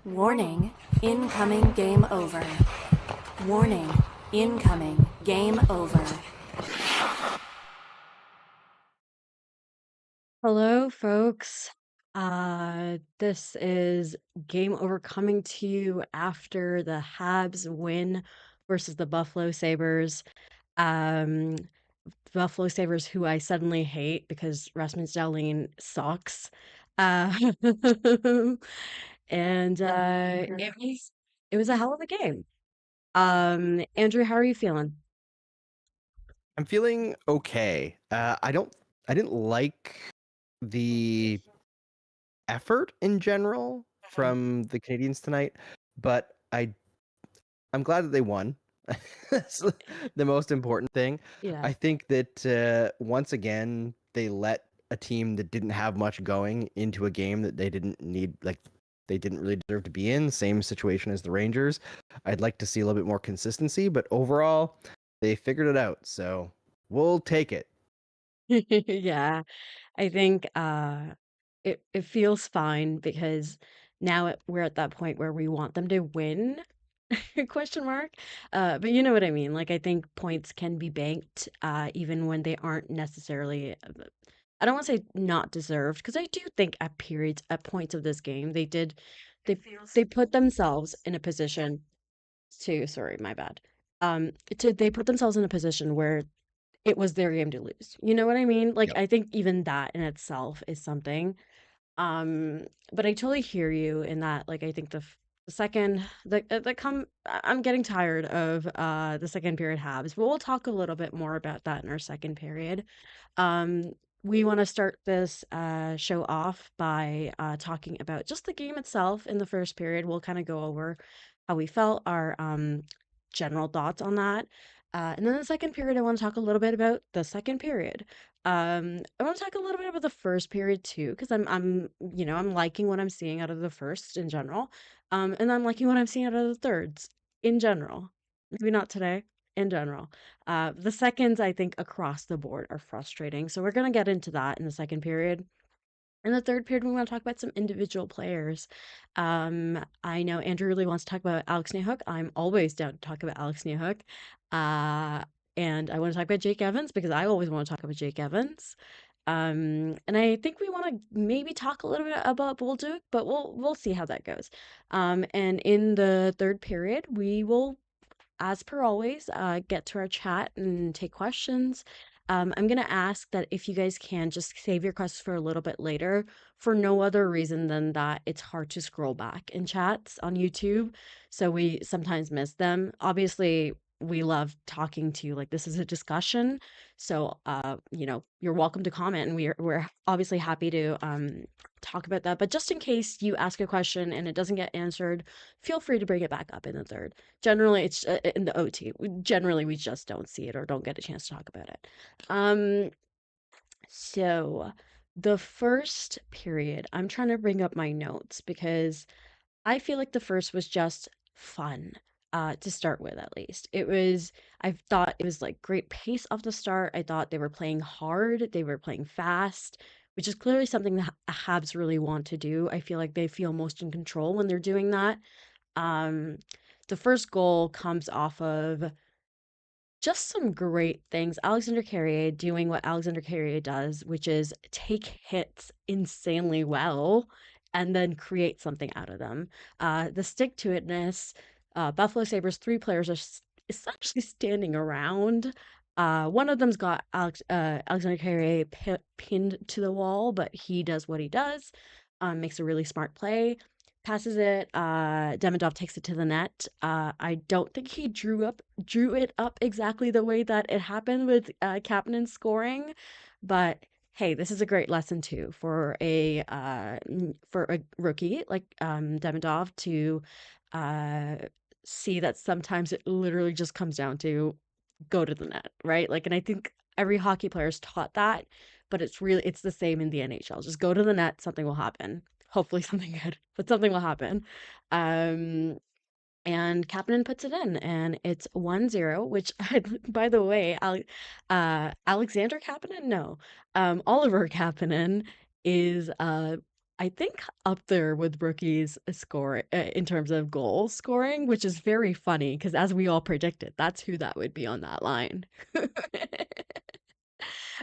Warning, incoming game over. Warning, incoming game over. Hello, folks. This is Game Over coming to you after the Habs win versus the Buffalo Sabres. Um, Buffalo Sabres, who I suddenly hate because Rasmus Dahlin sucks. Uh, and it was a hell of a game. Andrew, how are you feeling? I'm feeling okay. I didn't like the effort in general from the Canadians tonight, but I'm glad that they won. That's the most important thing. Yeah. I think that once again they let a team that didn't have much going into a game that they didn't need, like they didn't really deserve to be in. Same situation as the Rangers. I'd like to see a little bit more consistency, but overall they figured it out. So we'll take it. Yeah. I think it feels fine because now we're at that point where we want them to win question mark. But you know what I mean. Like I think points can be banked even when they aren't necessarily I don't want to say not deserved because I do think at periods at points of this game they they put themselves in a position to sorry, my bad. They put themselves in a position where it was their game to lose. You know what I mean? Like, Yep. I think even that in itself is something. But I totally hear you in that, like, I think the second the come I'm getting tired of the second period halves, but we'll talk a little bit more about that in our second period. Um, we want to start this show off by talking about just the game itself in the first period. We'll kind of go over how we felt, our general thoughts on that. And then the second period, I want to talk a little bit about the second period. I want to talk a little bit about the first period too, because I'm liking what I'm seeing out of the first in general. And I'm liking what I'm seeing out of the thirds in general. Maybe not today, in general. The seconds, I think, across the board are frustrating. So we're going to get into that in the second period. In the third period, we want to talk about some individual players. I know Andrew really wants to talk about Alex Newhook. I'm always down to talk about Alex Newhook. Uh, and I want to talk about Jake Evans because I always want to talk about Jake Evans. And I think we want to maybe talk a little bit about Bolduc, but we'll see how that goes. And in the third period, we will as per always, get to our chat and take questions. I'm going to ask that if you guys can just save your questions for a little bit later for no other reason than that it's hard to scroll back in chats on YouTube. So we sometimes miss them. Obviously, we love talking to you. Like this is a discussion. So, you're welcome to comment and we're obviously happy to talk about that. But just in case you ask a question and it doesn't get answered, feel free to bring it back up in the third. Generally, it's in the OT. Generally, we just don't see it or don't get a chance to talk about it. Um, so the first period, I'm trying to bring up my notes because I feel like the first was just fun. To start with, at least. I thought it was like great pace off the start. I thought they were playing hard, they were playing fast, which is clearly something that Habs really want to do. I feel like they feel most in control when they're doing that. Um, the first goal comes off of just some great things. Alexander Carrier doing what Alexander Carrier does, which is take hits insanely well and then create something out of them. The stick to itness, Buffalo Sabres, three players are essentially standing around. One of them's got Alexander Carrier pinned to the wall, but he does what he does, makes a really smart play. Passes it, Demidov takes it to the net. I don't think he drew it up exactly the way that it happened with Kapanen scoring, but hey, this is a great lesson too for a rookie like Demidov to uh, see that sometimes it literally just comes down to go to the net, right? Like, and I think every hockey player is taught that, but it's the same in the NHL. Just go to the net, something will happen. Hopefully something good, but something will happen. Um, and Kapanen puts it in, and it's 1-0, which, by the way, Alexander Kapanen? No. Oliver Kapanen is I think up there with rookies score in terms of goal scoring, which is very funny because as we all predicted, that's who that would be on that line.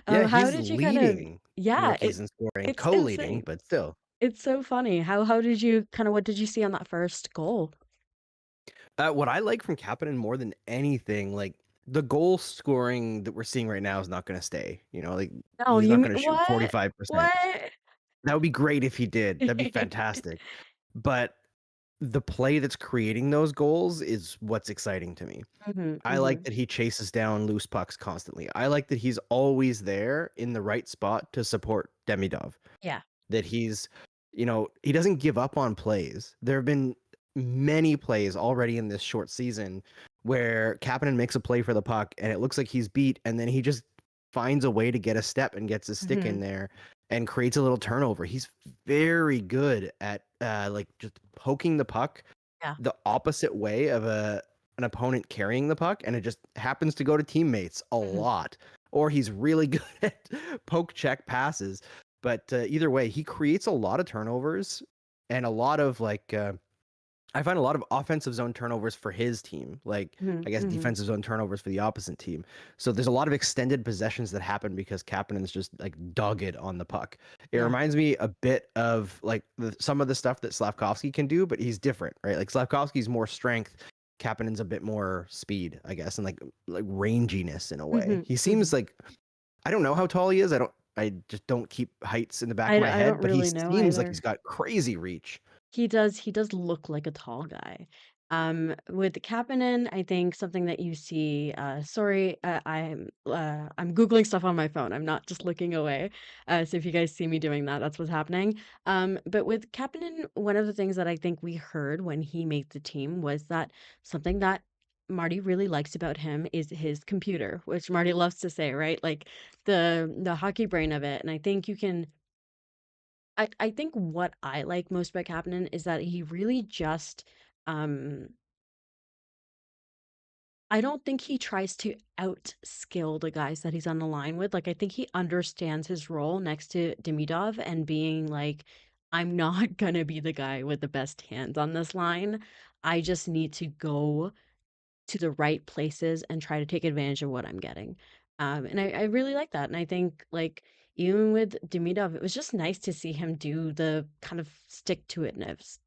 Yeah, How he's did you kind of leading yeah, rookies in scoring, it's co-leading, insane. but still. It's so funny. How did you kind of what did you see on that first goal? What I like from Kapanen more than anything, like the goal scoring that we're seeing right now is not going to stay. You know, like No, he's you not mean going to shoot what? 45%. What? That would be great if he did. That'd be fantastic. But the play that's creating those goals is what's exciting to me. Mhm, I like mhm. that he chases down loose pucks constantly. I like that he's always there in the right spot to support Demidov. Yeah. That he's, he doesn't give up on plays. There have been many plays already in this short season where Kapanen makes a play for the puck and it looks like he's beat, and then he just finds a way to get a step and gets his stick in Mhm. there and creates a little turnover. He's very good at like just poking the puck Yeah. the opposite way of an opponent carrying the puck, and it just happens to go to teammates a Mhm, lot. Or he's really good at poke check passes. But either way, he creates a lot of turnovers and a lot of I find a lot of offensive zone turnovers for his team, like mhm, I guess mhm. defensive zone turnovers for the opposite team. So there's a lot of extended possessions that happen because Kapanen's just like dogged on the puck. It Yeah. reminds me a bit of like some of the stuff that Slafkovsky can do, but he's different, right? Like Slafkovsky's more strength, Kapanen's a bit more speed, I guess, and like ranginess in a way. Mhm, He seems mhm. like I don't know how tall he is. I just don't keep heights in the back of my I don't head, but he really know seems like he's either. got crazy reach. He does look like a tall guy. With Kapanen, I think something that you see, sorry, I'm Googling stuff on my phone. I'm not just looking away. So if you guys see me doing that, that's what's happening. But with Kapanen, one of the things that I think we heard when he made the team was that something that Marty really likes about him is his computer, which Marty loves to say, right? Like the hockey brain of it. And I think you can I think what I like most about Kapanen is that he really just, um I don't think he tries to outskill the guys that he's on the line with, like, I think he understands his role next to Demidov and being like, "I'm not gonna be the guy with the best hands on this line. I just need to go to the right places and try to take advantage of what I'm getting." And I really like that. And I think like even with Demidov, it was just nice to see him do the kind of stick to itness.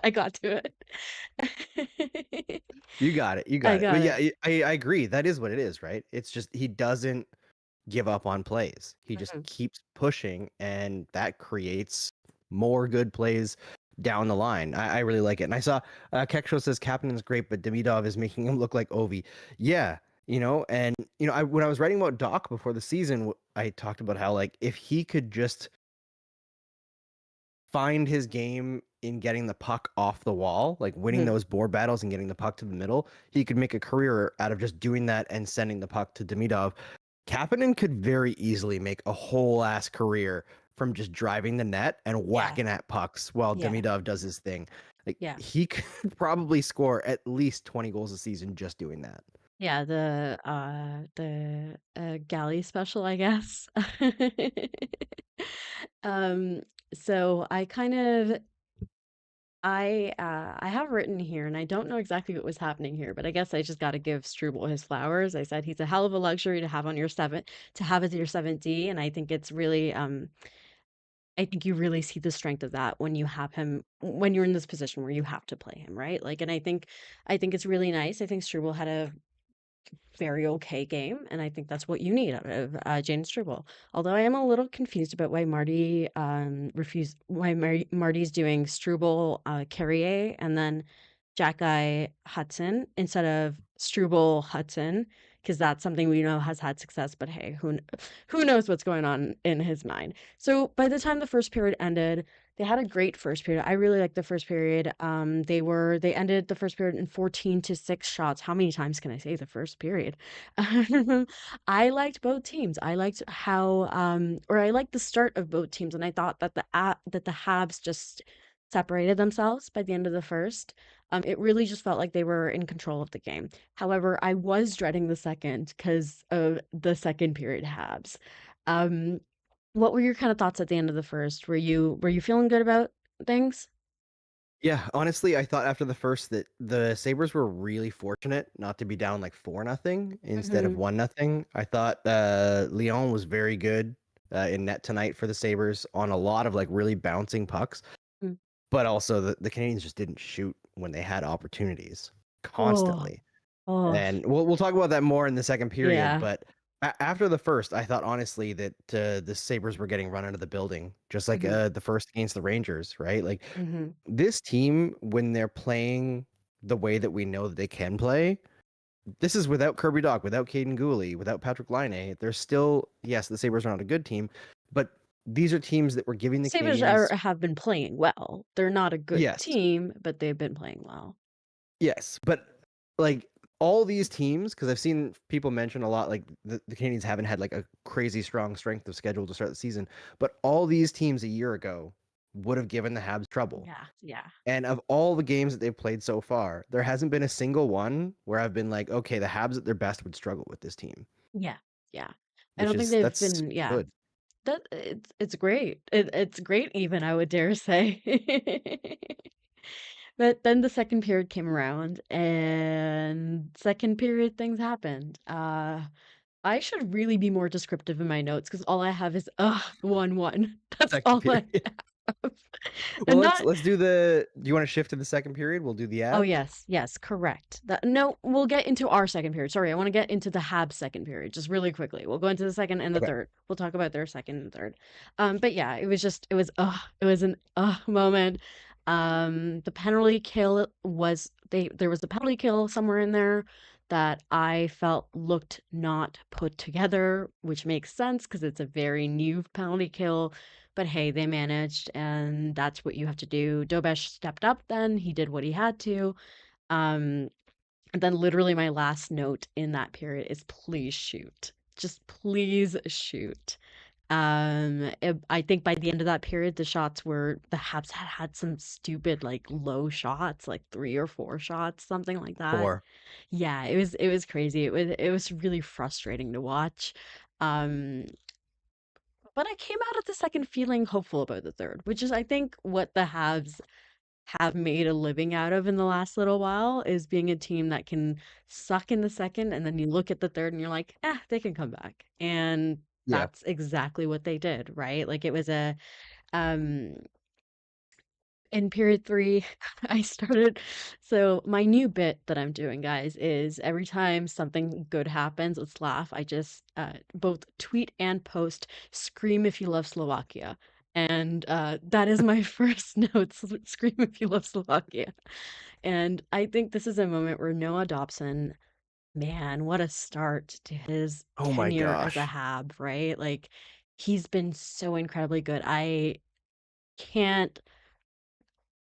I got to it. You got it. You I got it. got But yeah, it. I agree. That is what it is, right? It's just he doesn't give up on plays. He just Mhm. keeps pushing, and that creates more good plays down the line. I really like it. And I saw Keksho says Captain is great, but Demidov is making him look like Ovi. Yeah, and when I was writing about Doc before the season, I talked about how like if he could just find his game in getting the puck off the wall, like winning Mhm. those board battles and getting the puck to the middle, he could make a career out of just doing that and sending the puck to Demidov. Kapanen could very easily make a whole ass career from just driving the net and Yeah. whacking at pucks while Yeah. Demidov does his thing. Like Yeah. he could probably score at least 20 goals a season just doing that. Yeah, galley special, I guess. Um, so I kind of I have written here, and I don't know exactly what was happening here, but I guess I just got to give Struble his flowers. I said he's a hell of a luxury to have on your to have as your 7D, and I think it's really I think you really see the strength of that when you have him when you're in this position where you have to play him, right? Like, and I think it's really nice. I think Struble had a very okay game, and I think that's what you need out of Jane Struble. Although I am a little confused about why Marty refused why Marty's doing Struble Carrier and then Jack Hutson instead of Struble Hutson because that's something we know has had success. But hey, who knows what's going on in his mind? So by the time the first period ended, they had a great first period. I really liked the first period. They ended the first period in 14-6 shots. How many times can I say the first period? I liked both teams. I liked how or I liked the start of both teams, and I thought that the Habs just separated themselves by the end of the first. It really just felt like they were in control of the game. However, I was dreading the second because of the second period Habs. What were your kind of thoughts at the end of the first? Were you feeling good about things? Yeah, honestly, I thought after the first that the Sabres were really fortunate not to be down like 4-0 instead of Mm-hmm. 1-0. I thought Lyon was very good in net tonight for the Sabres on a lot of like really bouncing pucks, but also the Canadiens just didn't shoot when they had opportunities Oh, constantly. oh, And we'll talk about that more in the second period, yeah. but after the first, I thought honestly that the Sabres were getting run out of the building, just like Mm-hmm. the first against the Rangers, right? Like Mm-hmm. this team, when they're playing the way that we know that they can play, this is without Kirby Dach, without Caden Gooley, without Patrick Laine. They're still, yes, the Sabres are not a good team, but these are teams that were giving the Sabres Canadians, have been playing well. They're not a good yes, team, but they've been playing well. yes, but like all these teams, because I've seen people mention a lot, like the Canadians haven't had like a crazy strong strength of schedule to start the season, but all these teams a year ago would have given the Habs trouble. Yeah, yeah, And of all the games that they've played so far, there hasn't been a single one where I've been like, okay, the Habs at their best would struggle with this team, yeah, yeah. I which don't think is they've that's been, yeah. good. That it's great. It's great even, I would dare say. But then the second period came around and second period things happened. I should really be more descriptive in my notes because all I have is 1-1. That's Second all I period. have. Well, And let's not. let's do the. Do you want to shift to the second period? We'll do the Oh, ads. yes, yes, correct. No, we'll get into our second period. Sorry, I want to get into the Habs second period just really quickly. We'll go into the second and the Okay. third. We'll talk about their second and third. But yeah, it was an moment. The penalty kill there was a penalty kill somewhere in there that I felt looked not put together, which makes sense because it's a very new penalty kill. But hey, they managed, and that's what you have to do. Dobesh stepped up then. He did what he had to. Um, and then literally my last note in that period is please shoot. Just please shoot. I think by the end of that period, the Habs had some stupid like low shots, like 3 or 4 shots, something like that. Four. Yeah, it was crazy. It was really frustrating to watch. Um, but I came out of the second feeling hopeful about the third, which is I think what the Habs have made a living out of in the last little while is being a team that can suck in the second and then you look at the third and you're like, they can come back. And Yeah. that's exactly what they did, right? Like it was a um in period three, I started. So my new bit that I'm doing, guys, is every time something good happens, let's laugh. I just both tweet and post, "Scream if you love Slovakia," and that is my first note. Scream if you love Slovakia. And I think this is a moment where Noah Dobson, man, what a start to his Oh my tenure as a gosh. Hab, right? Like he's been so incredibly good. Can't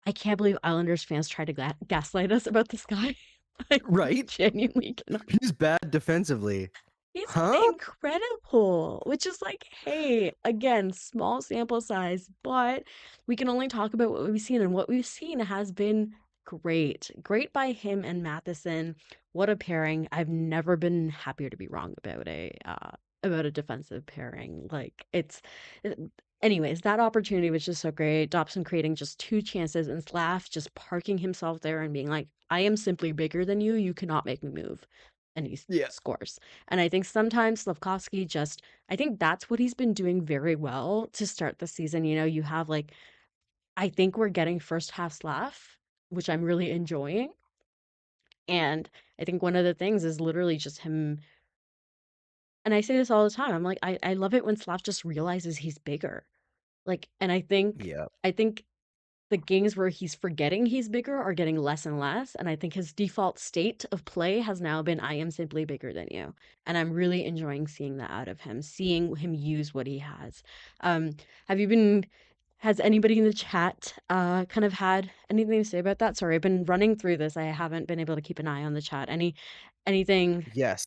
I can't believe Islanders fans try to gaslight us about this guy. I Right? genuinely cannot. He's bad defensively. He's Huh? incredible, which is like, hey, again, small sample size, but we can only talk about what we've seen, and what we've seen has been great. Great by him and Matheson. What a pairing. I've never been happier to be wrong about a defensive pairing. Like it, anyways, that opportunity was just so great. Dobson creating just 2 chances and Slav just parking himself there and being like, I am simply bigger than you. You cannot make me move. And he Yeah. scores. And I think sometimes Slafkovsky I think that's what he's been doing very well to start the season. You know, you have like, I think we're getting first half Slav, which I'm really enjoying. And I think one of the things is literally just him. And I say this all the time. I'm like, I love it when Slav just realizes he's bigger. Like, and Yeah. I think the games where he's forgetting he's bigger are getting less and less. And I think his default state of play has now been, I am simply bigger than you. And I'm really enjoying seeing that out of him, seeing him use what he has. Um, have you been, has anybody in the chat kind of had anything to say about that? Sorry, I've been running through this. I haven't been able to keep an eye on the chat. Anything? Yes.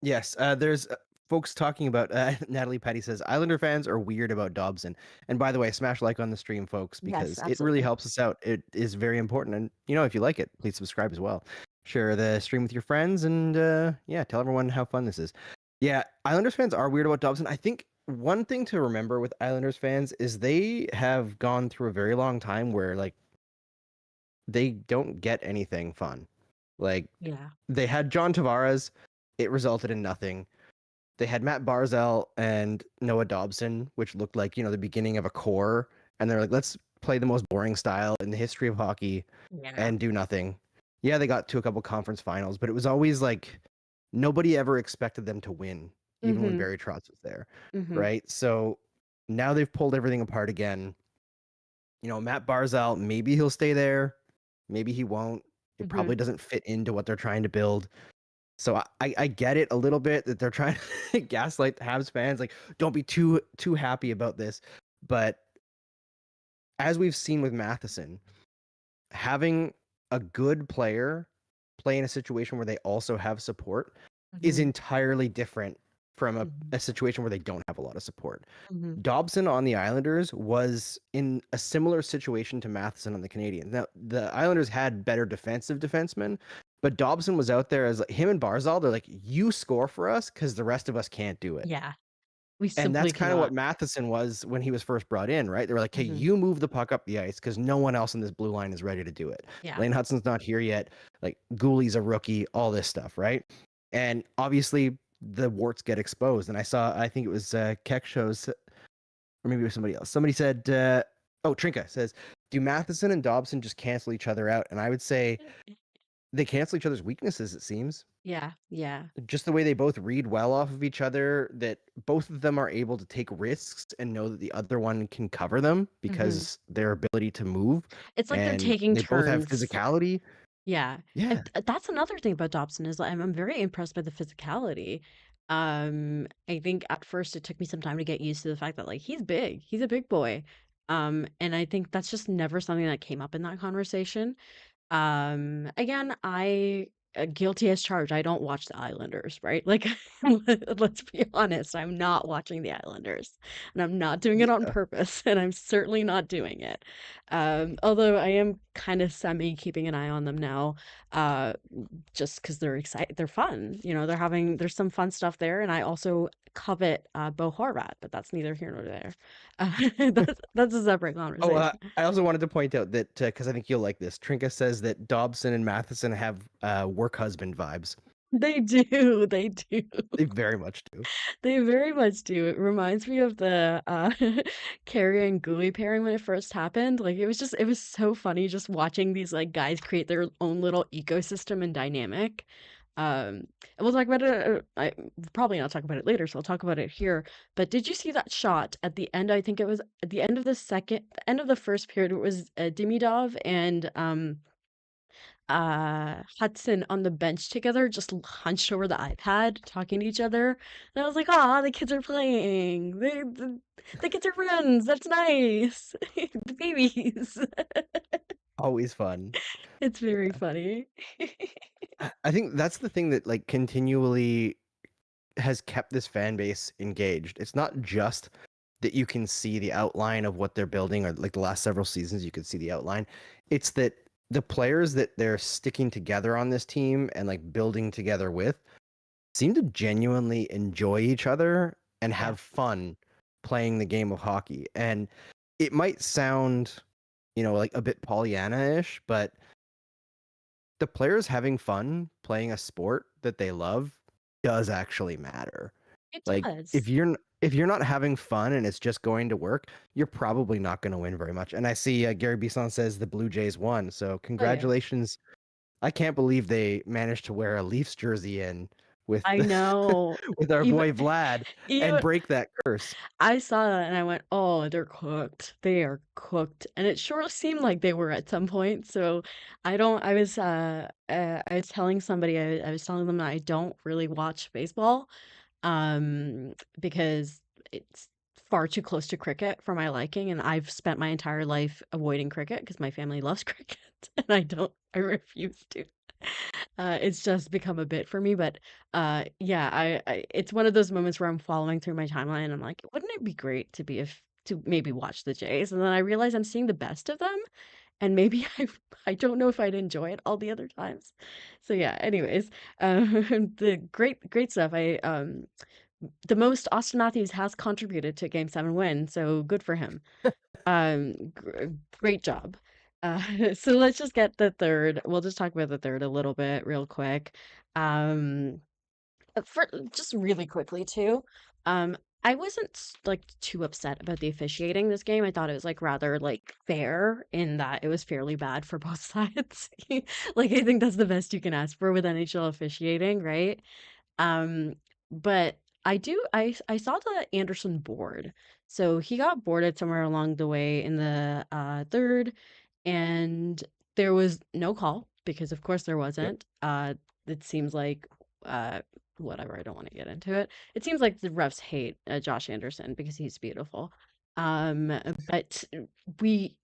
Yes, there's folks talking about Natalie Petty says Islander fans are weird about Dobson. And by the way, smash like on the stream, folks, Yes, because it really absolutely. helps us out. It is very important. And if you like it, please subscribe as well. Share the stream with your friends and yeah, tell everyone how fun this is. Yeah, Islanders fans are weird about Dobson. I think one thing to remember with Islanders fans is they have gone through a very long time where like they don't get anything fun. Like Yeah. they had John Tavares, it resulted in nothing. They had Matt Barzal and Noah Dobson, which looked like, the beginning of a core. And they're like, let's play the most boring style in the history of hockey Yeah. and do nothing. Yeah, they got to a couple conference finals, but it was always like nobody ever expected them to win, even when Mhm. Barry Trotz was there. Mhm. Right. So now they've pulled everything apart again. Matt Barzal, maybe he'll stay there. Maybe he won't. It Mhm. probably doesn't fit into what they're trying to build. So I get it a little bit that they're trying to gaslight the Habs fans, like don't be too happy about this. But as we've seen with Matheson, having a good player play in a situation where they also have support is Mhm. entirely different from Mhm. a situation where they don't have a lot of support. Mhm. Dobson on the Islanders was in a similar situation to Matheson on the Canadiens. Now, the Islanders had better defensive defensemen, but Dobson was out there as like him and Barzal. They're like, you score for us because the rest of us can't do it. Yeah. We And simply that's kind of what cannot. Matheson was when he was first brought in, right? They were like, hey, Mhm. you move the puck up the ice because no one else in this blue line is ready to do it. Yeah. Lane Hutson's not here yet. Like, Gooley's a rookie, all this stuff, right? And obviously, the warts get exposed. And I think it was Keck shows, or maybe it was somebody else. Somebody said, Trinka says, do Matheson and Dobson just cancel each other out? And I would say they cancel each other's weaknesses, it seems. Yeah. Yeah. Just the way they both read well off of each other, that both of them are able to take risks and know that the other one can cover them Mhm. because their ability to move, It's like they're and taking they both have turns. physicality. Yeah, Yeah. and that's another thing about Dobson is I'm very impressed by the physicality. I think at first it took me some time to get used to the fact that like he's big, he's a big boy. And I think that's just never something that came up in that conversation. Again, I guilty as charged. I don't watch the Islanders, right? Like, let's be honest, I'm not watching the Islanders, and I'm not doing it on Yeah. purpose, and I'm certainly not doing it. Although I am kind of semi keeping an eye on them now, uh, just because they're excited, they're fun. There's some fun stuff there, and I also covet Bo Horvat, but that's neither here nor there. That's a separate Oh, conversation. I also wanted to point out that because I think you'll like this. Trinka says that Dobson and Matheson have work husband vibes. They do, they do. They very much do. They very much do. It reminds me of the Carrie and Gooey pairing when it first happened. Like it was so funny just watching these like guys create their own little ecosystem and dynamic. And we'll talk about it. I probably not talk about it later, so I'll talk about it here. But did you see that shot at the end? I think it was at the end of the end of the first period. It was Demidov and Hutson on the bench together, just hunched over the iPad, talking to each other. And I was like, "Ah, the kids are playing. The kids are friends. That's nice. The babies." Always fun. It's very funny. I think that's the thing that like continually has kept this fan base engaged. It's not just that you can see the outline of what they're building, or like the last several seasons you could see the outline. It's that the players that they're sticking together on this team and like building together with seem to genuinely enjoy each other and Yeah. have fun playing the game of hockey. And it might sound, like a bit Pollyanna-ish, but the players having fun playing a sport that they love does actually matter. It Like does. if you're not having fun and it's just going to work, you're probably not going to win very much. And I see Gary Bisson says the Blue Jays won, so Oh, yeah. congratulations. I can't believe they managed to wear a Leafs jersey in with I know. with our Even boy Vlad and even break that curse. I saw that and I went, "Oh, they're cooked. They are cooked." And it sure seemed like they were at some point. So I was telling somebody, I was telling them that I don't really watch baseball, um, because it's far too close to cricket for my liking, and I've spent my entire life avoiding cricket because my family loves cricket, and I refuse to. It's just become a bit for me, but yeah, it's one of those moments where I'm following through my timeline and I'm like, wouldn't it be great to maybe watch the Jays? And then I realize I'm seeing the best of them, and maybe I don't know if I'd enjoy it all the other times. So yeah, anyways, the great stuff. The most Austin Matthews has contributed to a Game 7 win, so good for him. Great job. So let's just get the third. We'll just talk about the third a little bit real quick. Um, for just really quickly too. I wasn't like too upset about the officiating this game. I thought it was like rather like fair in that it was fairly bad for both sides. Like I think that's the best you can ask for with NHL officiating, right? Um, but I saw the Anderson board. So he got boarded somewhere along the way in the third, and there was no call because of course there Yep. wasn't. It seems like uh whatever, I don't want to get into it. It seems like the refs hate Josh Anderson because he's beautiful. But we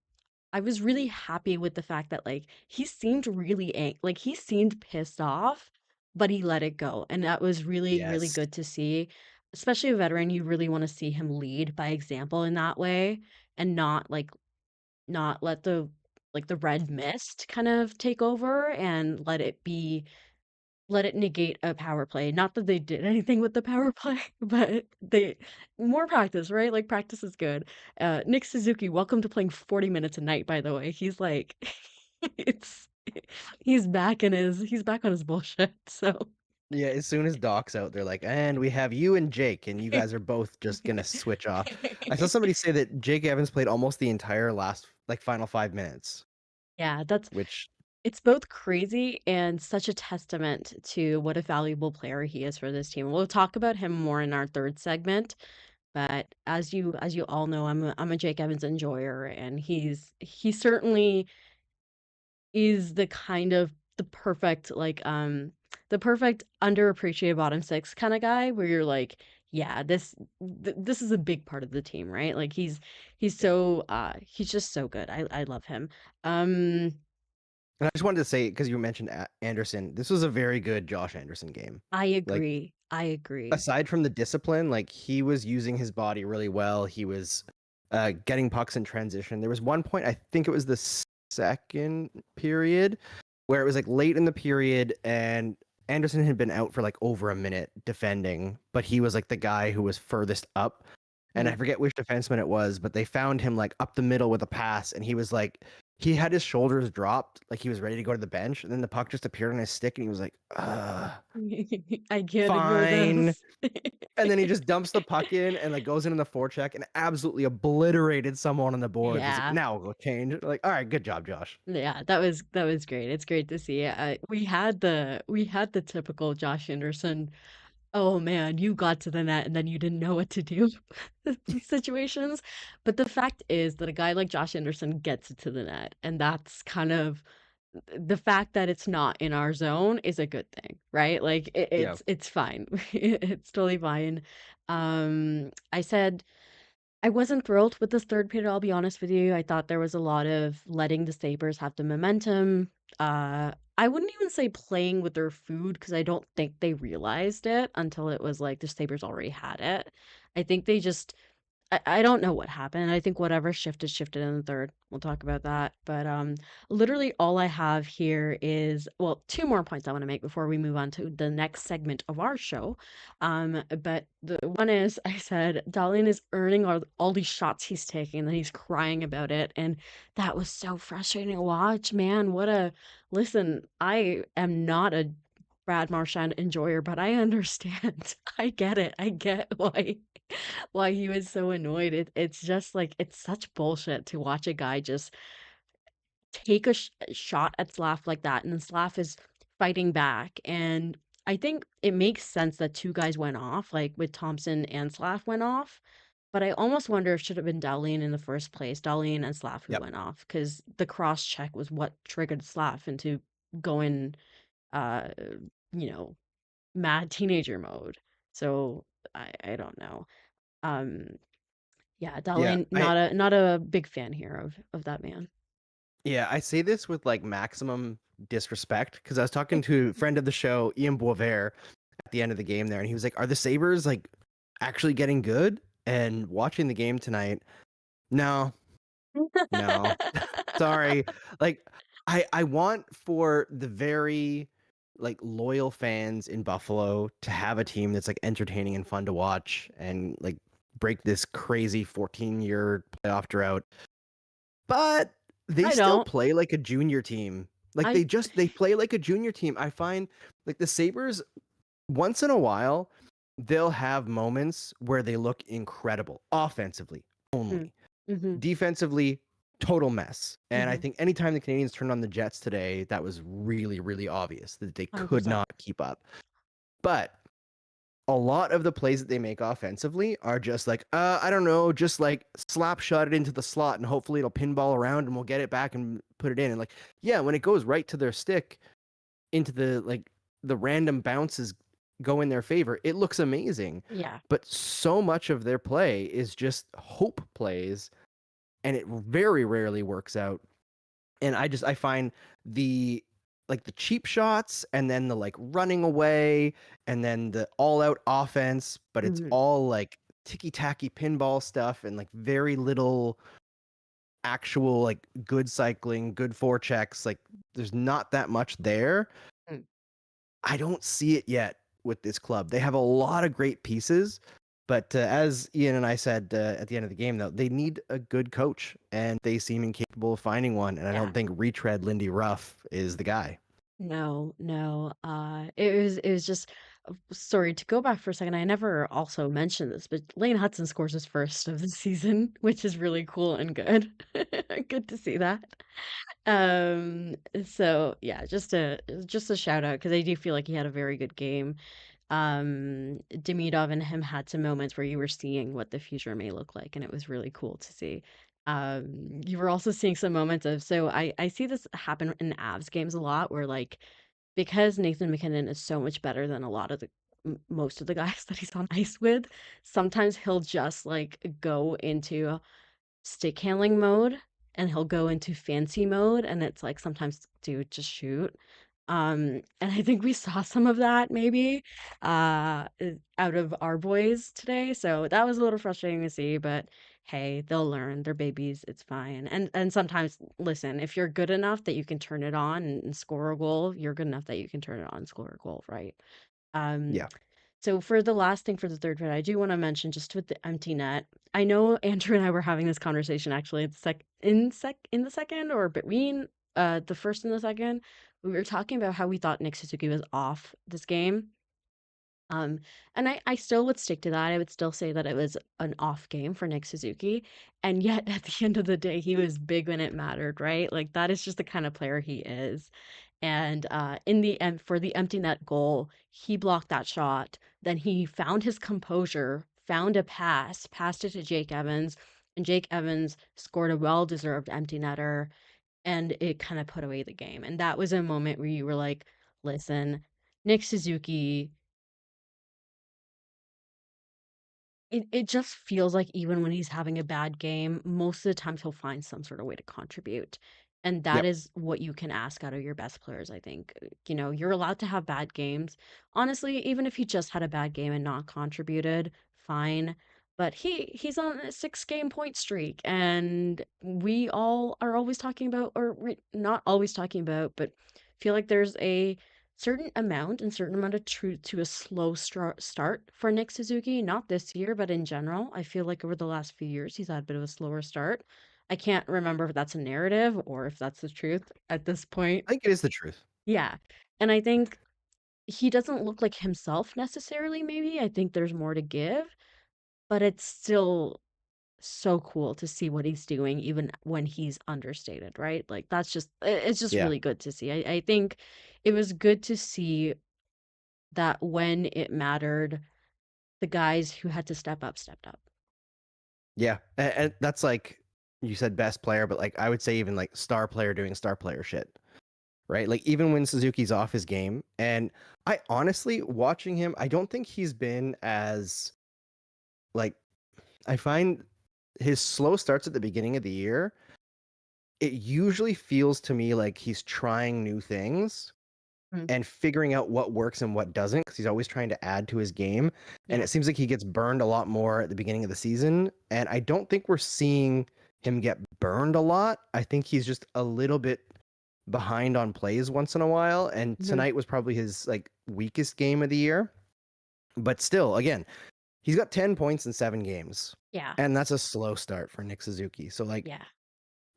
I was really happy with the fact that, like, he seemed really like, he seemed pissed off, but he let it go, and that was really, really Yes. good to see. Especially a veteran, you really wanna see him lead by example in that way and not, like, not let the red mist kind of take over and let it negate a power play. Not that they did anything with the power play, but they more practice, right? Like practice is good. Nick Suzuki, welcome to playing 40 minutes a night, by the way. He's like it's he's back on his bullshit. So Yeah, as soon as Doc's out, they're like, and we have you and Jake, and you guys are both just gonna switch off. I saw somebody say that Jake Evans played almost the entire last, like, final 5 minutes, yeah, that's which, it's both crazy and such a testament to what a valuable player he is for this team. We'll talk about him more in our third segment. But as you all know, I'm a Jake Evans enjoyer, and he certainly is the kind of the perfect underappreciated bottom six kind of guy where you're like, yeah, this is a big part of the team, right? Like he's yeah. so he's just so good. I love him. Um, And I just wanted to say, because you mentioned Anderson, this was a very good Josh Anderson game. I Like, agree. I agree. aside from the discipline, like, he was using his body really well. He was getting pucks in transition. There was one point, I think it was the second period, where it was like late in the period, and Anderson had been out for like over a minute defending, but he was like the guy who was furthest up. And I Mhm. forget which defenseman it was, but they found him like up the middle with a pass, and he was like, he had his shoulders dropped, like he was ready to go to the bench, and then the puck just appeared on his stick, and he was like, I can't ignore fine. this. And then he just dumps the puck in and like goes into the forecheck and absolutely obliterated someone on the boards. He's like, Yeah. now we'll go change. Like, all right, good job, Josh. Yeah, that was great. It's great to see. We had the typical Josh Anderson. Oh man, you got to the net and then you didn't know what to do situations. But the fact is that a guy like Josh Anderson gets it to the net, and that's kind of the fact that it's not in our zone is a good thing, right? Like Yeah. it's fine. It's totally fine. I said I wasn't thrilled with this third period, I'll be honest with you. I thought there was a lot of letting the Sabres have the momentum. I wouldn't even say playing with their food because I don't think they realized it until it was like the Sabres already had it. I think they just I don't know what happened. I think whatever shifted in the third. We'll talk about that. But literally all I have here is well, two more points I want to make before we move on to the next segment of our show. But the one is I said Dahlian is earning all these shots he's taking, and then he's crying about it. And that was so frustrating to watch, man. What a listen, I am not a Brad Marchand enjoyer, but I understand. I get it. I get why he was so annoyed. It's just like it's such bullshit to watch a guy just take a shot at Slav like that, and then Slav is fighting back. And I think it makes sense that two guys went off, like with Thompson and Slav went off. But I almost wonder if it should have been Darlene in the first place, Darlene and Slav who Yep. went off, because the cross check was what triggered Slav into going, uh, you know, mad teenager mode. So I don't know. Um, yeah, Yeah. Darlene, not a big fan here of that man. I say this with like maximum disrespect because I was talking to a friend of the show, Ian Boisvert, at the end of the game there, and he was like, are the Sabres like actually getting good? And watching the game tonight, no, no. Sorry. Like I want for the very like loyal fans in Buffalo to have a team that's like entertaining and fun to watch and like break this crazy 14-year playoff drought. But they I still don't. play like a junior team. Like I they play like a junior team. I find like the Sabres once in a while they'll have moments where they look incredible offensively mm, only. mhm, Defensively, total mess. And I mhm, think anytime the Canadians turned on the Jets today, that was really, really obvious that they could 100%. not keep up. But a lot of the plays that they make offensively are just like, I don't know, just like slap shot it into the slot and hopefully it'll pinball around and we'll get it back and put it in. And like, yeah, when it goes right to their stick into the random bounces go in their favor, it looks amazing. Yeah. But so much of their play is just hope plays and it very rarely works out. And I find the like the cheap shots and then the like running away and then the all out offense, but it's Mhm. all like ticky tacky pinball stuff and like very little actual like good cycling, good forechecks. Like there's not that much there. Mm. I don't see it yet with this club. They have a lot of great pieces, but as Ian and I said at the end of the game, though, they need a good coach, and they seem incapable of finding one. And I Yeah. don't think retread Lindy Ruff is the guy. No, no. It was just sorry to go back for a second. I never also mentioned this, but Lane Hutson scores his first of the season, which is really cool and good. Good to see that. So yeah, just a shout out because I do feel like he had a very good game. Demidov and him had some moments where you were seeing what the future may look like, and it was really cool to see. You were also seeing some moments of so I see this happen in Avs games a lot where like because Nathan McKinnon is so much better than a lot of the most of the guys that he's on ice with, sometimes he'll just like go into stick handling mode and he'll go into fancy mode and it's like sometimes dude just shoot and I think we saw some of that maybe out of our boys today, so that was a little frustrating to see, but hey, they'll learn, they're babies, it's fine. And sometimes listen, if you're good enough that you can turn it on and score a goal, you're good enough that you can turn it on and score a goal, right? um Yeah. so for the last thing for the third period, I do want to mention just with the empty net. I know Andrew and I were having this conversation actually in the second or between the first and the second. We were talking about how we thought Nick Suzuki was off this game. Um, and I still would stick to that. I would still say that it was an off game for Nick Suzuki. And yet at the end of the day, he was big when it mattered, right? Like that is just the kind of player he is. And in the end, for the empty net goal, he blocked that shot. Then he found his composure, found a pass, passed it to Jake Evans, and Jake Evans scored a well-deserved empty netter, and it kind of put away the game. And that was a moment where you were like, listen, Nick Suzuki, it just feels like even when he's having a bad game, most of the times he'll find some sort of way to contribute. And that Yep. is what you can ask out of your best players, I think. You know, you're allowed to have bad games. Honestly, even if he just had a bad game and not contributed, fine. But he's on a 6 game point streak, and we all are always talking about, or not always talking about, but feel like there's a certain amount and certain amount of truth to a slow start for Nick Suzuki, not this year, but in general. I feel like over the last few years, he's had a bit of a slower start. I can't remember if that's a narrative or if that's the truth at this point. I think it is the truth. Yeah. And I think he doesn't look like himself necessarily, maybe. I think there's more to give, but it's still so cool to see what he's doing even when he's understated, right? Like that's just it's just Yeah. really good to see. I think it was good to see that when it mattered, the guys who had to step up stepped up. Yeah. And that's like you said best player, but like I would say even like star player doing star player shit. Right? Like even when Suzuki's off his game. And I honestly watching him, I don't think he's been as like I find his slow starts at the beginning of the year, it usually feels to me like he's trying new things Mm, and figuring out what works and what doesn't because he's always trying to add to his game. And yeah. it seems like he gets burned a lot more at the beginning of the season. And I don't think we're seeing him get burned a lot. I think he's just a little bit behind on plays once in a while, and Mhm. tonight was probably his like weakest game of the year. But still, again, he's got 10 points in 7 games. Yeah. And that's a slow start for Nick Suzuki. So like, Yeah.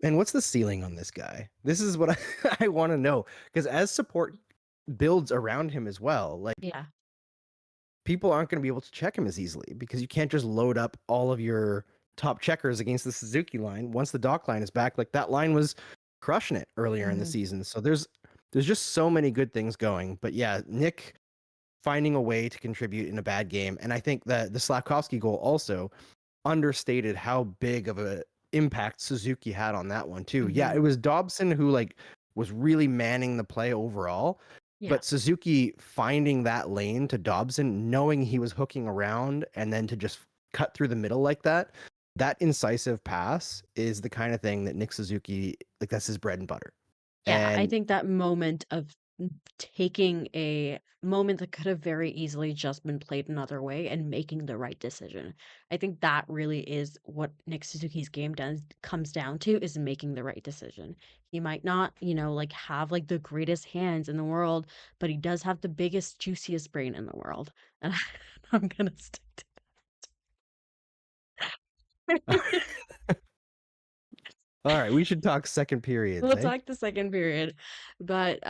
and what's the ceiling on this guy? This is what I want to know, because as support builds around him as well, like Yeah. people aren't going to be able to check him as easily because you can't just load up all of your top checkers against the Suzuki line. Once the Doc line is back, like that line was crushing it earlier in the Mhm. season. So there's just so many good things going. But yeah, Nick finding a way to contribute in a bad game. And I think that the Slafkovsky goal also understated how big of a impact Suzuki had on that one too. Yeah, Mhm. it was Dobson who like was really manning the play overall, Yeah. but Suzuki finding that lane to Dobson, knowing he was hooking around and then to just cut through the middle like that, that incisive pass is the kind of thing that Nick Suzuki, like that's his bread and butter. Yeah, I And think that moment of taking a moment that could have very easily just been played another way and making the right decision. I think that really is what Nick Suzuki's game does comes down to is making the right decision. He might not, like have like the greatest hands in the world, but he does have the biggest, juiciest brain in the world. And I'm gonna stick to that. all right, we should talk second periods, We'll eh? talk the second period. But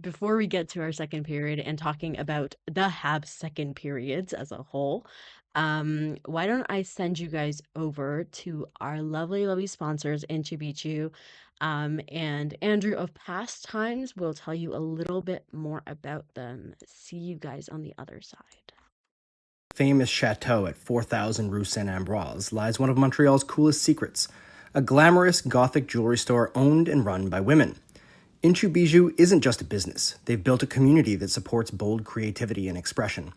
before we get to our second period and talking about the Habs second periods as a whole, why don't I send you guys over to our lovely, lovely sponsors, Inchoo Bijoux, and Andrew of Past Times will tell you a little bit more about them. See you guys on the other side. Famous chateau at 4000 Rue Saint Ambroise lies one of Montreal's coolest secrets, a glamorous Gothic jewelry store owned and run by women. Inchoo Bijoux isn't just a business, they've built a community that supports bold creativity and expression.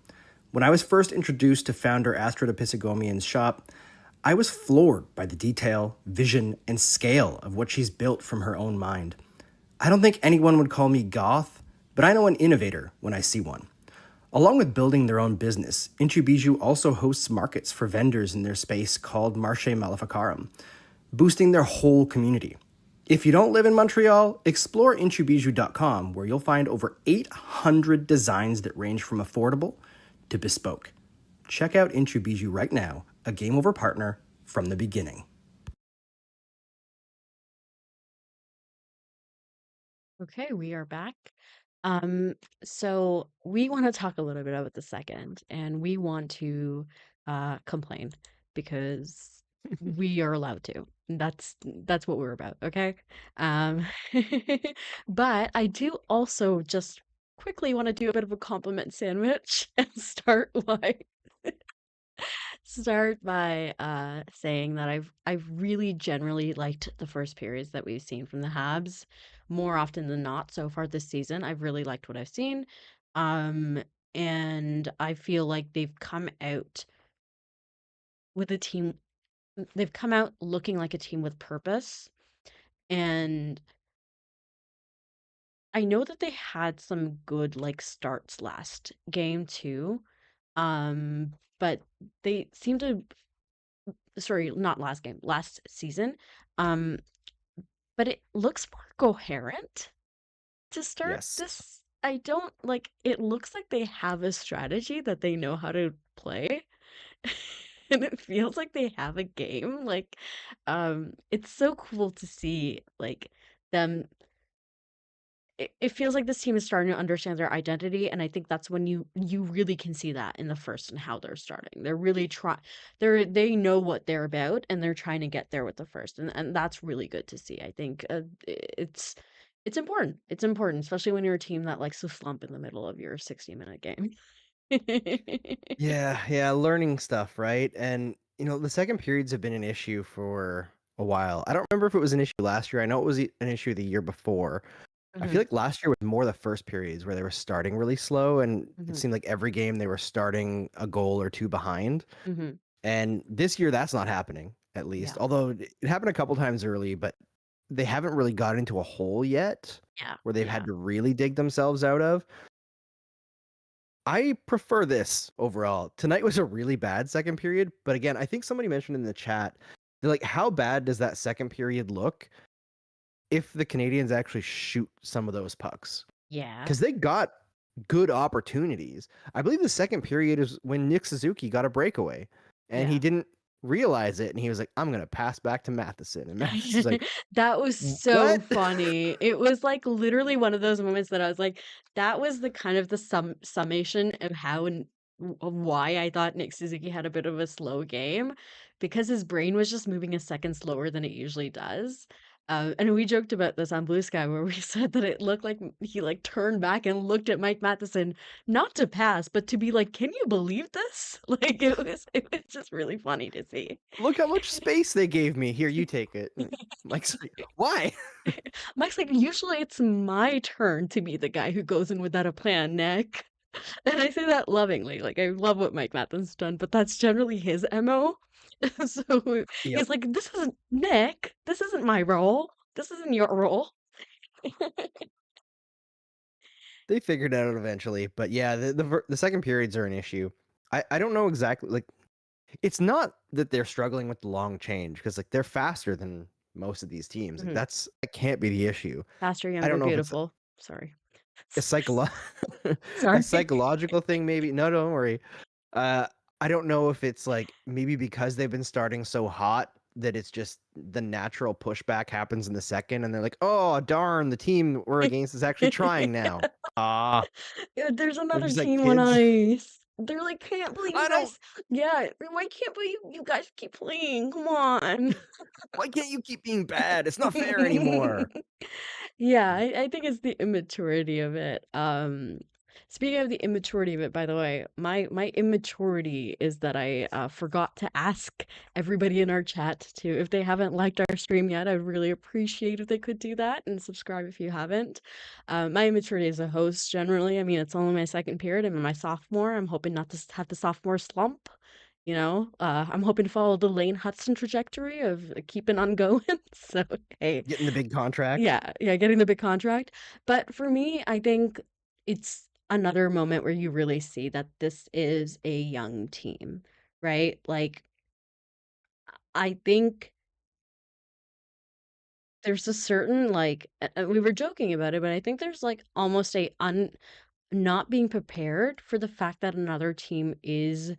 When I was first introduced to founder Astrida Pisagomian's shop, I was floored by the detail, vision, and scale of what she's built from her own mind. I don't think anyone would call me goth, but I know an innovator when I see one. Along with building their own business, Inchoo Bijoux also hosts markets for vendors in their space called Marché Maleficarum, boosting their whole community. If you don't live in Montreal, explore inchoobijou.com, where you'll find over 800 designs that range from affordable to bespoke. Check out Inchoo Bijoux right now, a Game Over partner from the beginning. Okay, we are back. So we want to talk a little bit about the second, and we want to complain because we are allowed to. That's what we're about, okay? Um, but I do also just quickly want to do a bit of a compliment sandwich and start by saying that I've really generally liked the first periods that we've seen from the Habs more often than not so far this season. I've really liked what I've seen. Um and I feel like with a team they've come out looking like a team with purpose. And I know that they had some good like starts last game too. But they seem to sorry, not last game, last season. Um, but it looks more coherent to start Yes. this. I don't like it looks like they have a strategy that they know how to play. And it feels like they have a game. It's so cool to see like them it feels like this team is starting to understand their identity, and I think that's when you really can see that in the first and how they're starting. They're really they know what they're about, and they're trying to get there with the first, and that's really good to see. I think it's important. It's important, especially when you're a team that likes to slump in the middle of your 60-minute game. Yeah, learning stuff, right? And the second periods have been an issue for a while. I don't remember if it was an issue last year. I know it was an issue the year before. I Mhm, feel like last year was more the first periods where they were starting really slow, and it mhm, seemed like every game they were starting a goal or two behind. mhm. And this year, that's not happening, at least. Yeah, Although it happened a couple times early, but they haven't really got into a hole yet yeah, where they've had yeah. to really dig themselves out of. I prefer this overall. Tonight was a really bad second period, but again, I think somebody mentioned in the chat like, how bad does that second period look if the Canadiens actually shoot some of those pucks? Yeah. Because they got good opportunities. I believe the second period is when Nick Suzuki got a breakaway, and he Yeah. didn't realize it, and he was like, "I'm gonna pass back to Matheson," and Matheson's like, That was so "What?" funny. It was like literally one of those moments that I was like, that was the kind of the summation of how and of why I thought Nick Suzuki had a bit of a slow game, because his brain was just moving a second slower than it usually does. And we joked about this on Blue Sky where we said that it looked like he like turned back and looked at Mike Matheson, not to pass, but to be like, "Can you believe this?" Like it was just really funny to see. Look how much space they gave me. Here, you take it. And Mike's like, "Why?" Mike's like, "Usually it's my turn to be the guy who goes in without a plan, Nick." And I say that lovingly. Like, I love what Mike Matheson's done, but that's generally his MO. So Yep. he's like, "This isn't Nick. This isn't my role. This isn't your role." They figured it out eventually, but yeah, the second periods are an issue. I don't know exactly, like, it's not that they're struggling with the long change, because like they're faster than most of these teams. Like Mhm. that can't be the issue. Faster, I younger, don't know if it's beautiful. Sorry. a Sorry. a psychological thing, maybe. No, don't worry. Uh, I don't know if it's like maybe because they've been starting so hot that it's just the natural pushback happens in the second, and they're like, "Oh darn, the team we're against is actually trying now." Ah, Yeah, there's they're another just like team on kids. ice. They're like, "Can't believe you I don't. guys." Yeah, why can't believe you guys keep playing? Come on. Why can't you keep being bad? It's not fair anymore. Yeah, I think it's the immaturity of it. Speaking of the immaturity of it, by the way, my immaturity is that I forgot to ask everybody in our chat to, if they haven't liked our stream yet, I'd really appreciate if they could do that and subscribe if you haven't. My immaturity as a host, generally, I mean, it's only my second period. I'm in my sophomore. I'm hoping not to have the sophomore slump. I'm hoping to follow the Lane Hutson trajectory of keeping on going. So, hey, Getting the big contract. yeah, getting the big contract. But for me, I think it's another moment where you really see that this is a young team, right? Like, I think there's a certain, like, we were joking about it, but I think there's like almost a not being prepared for the fact that another team is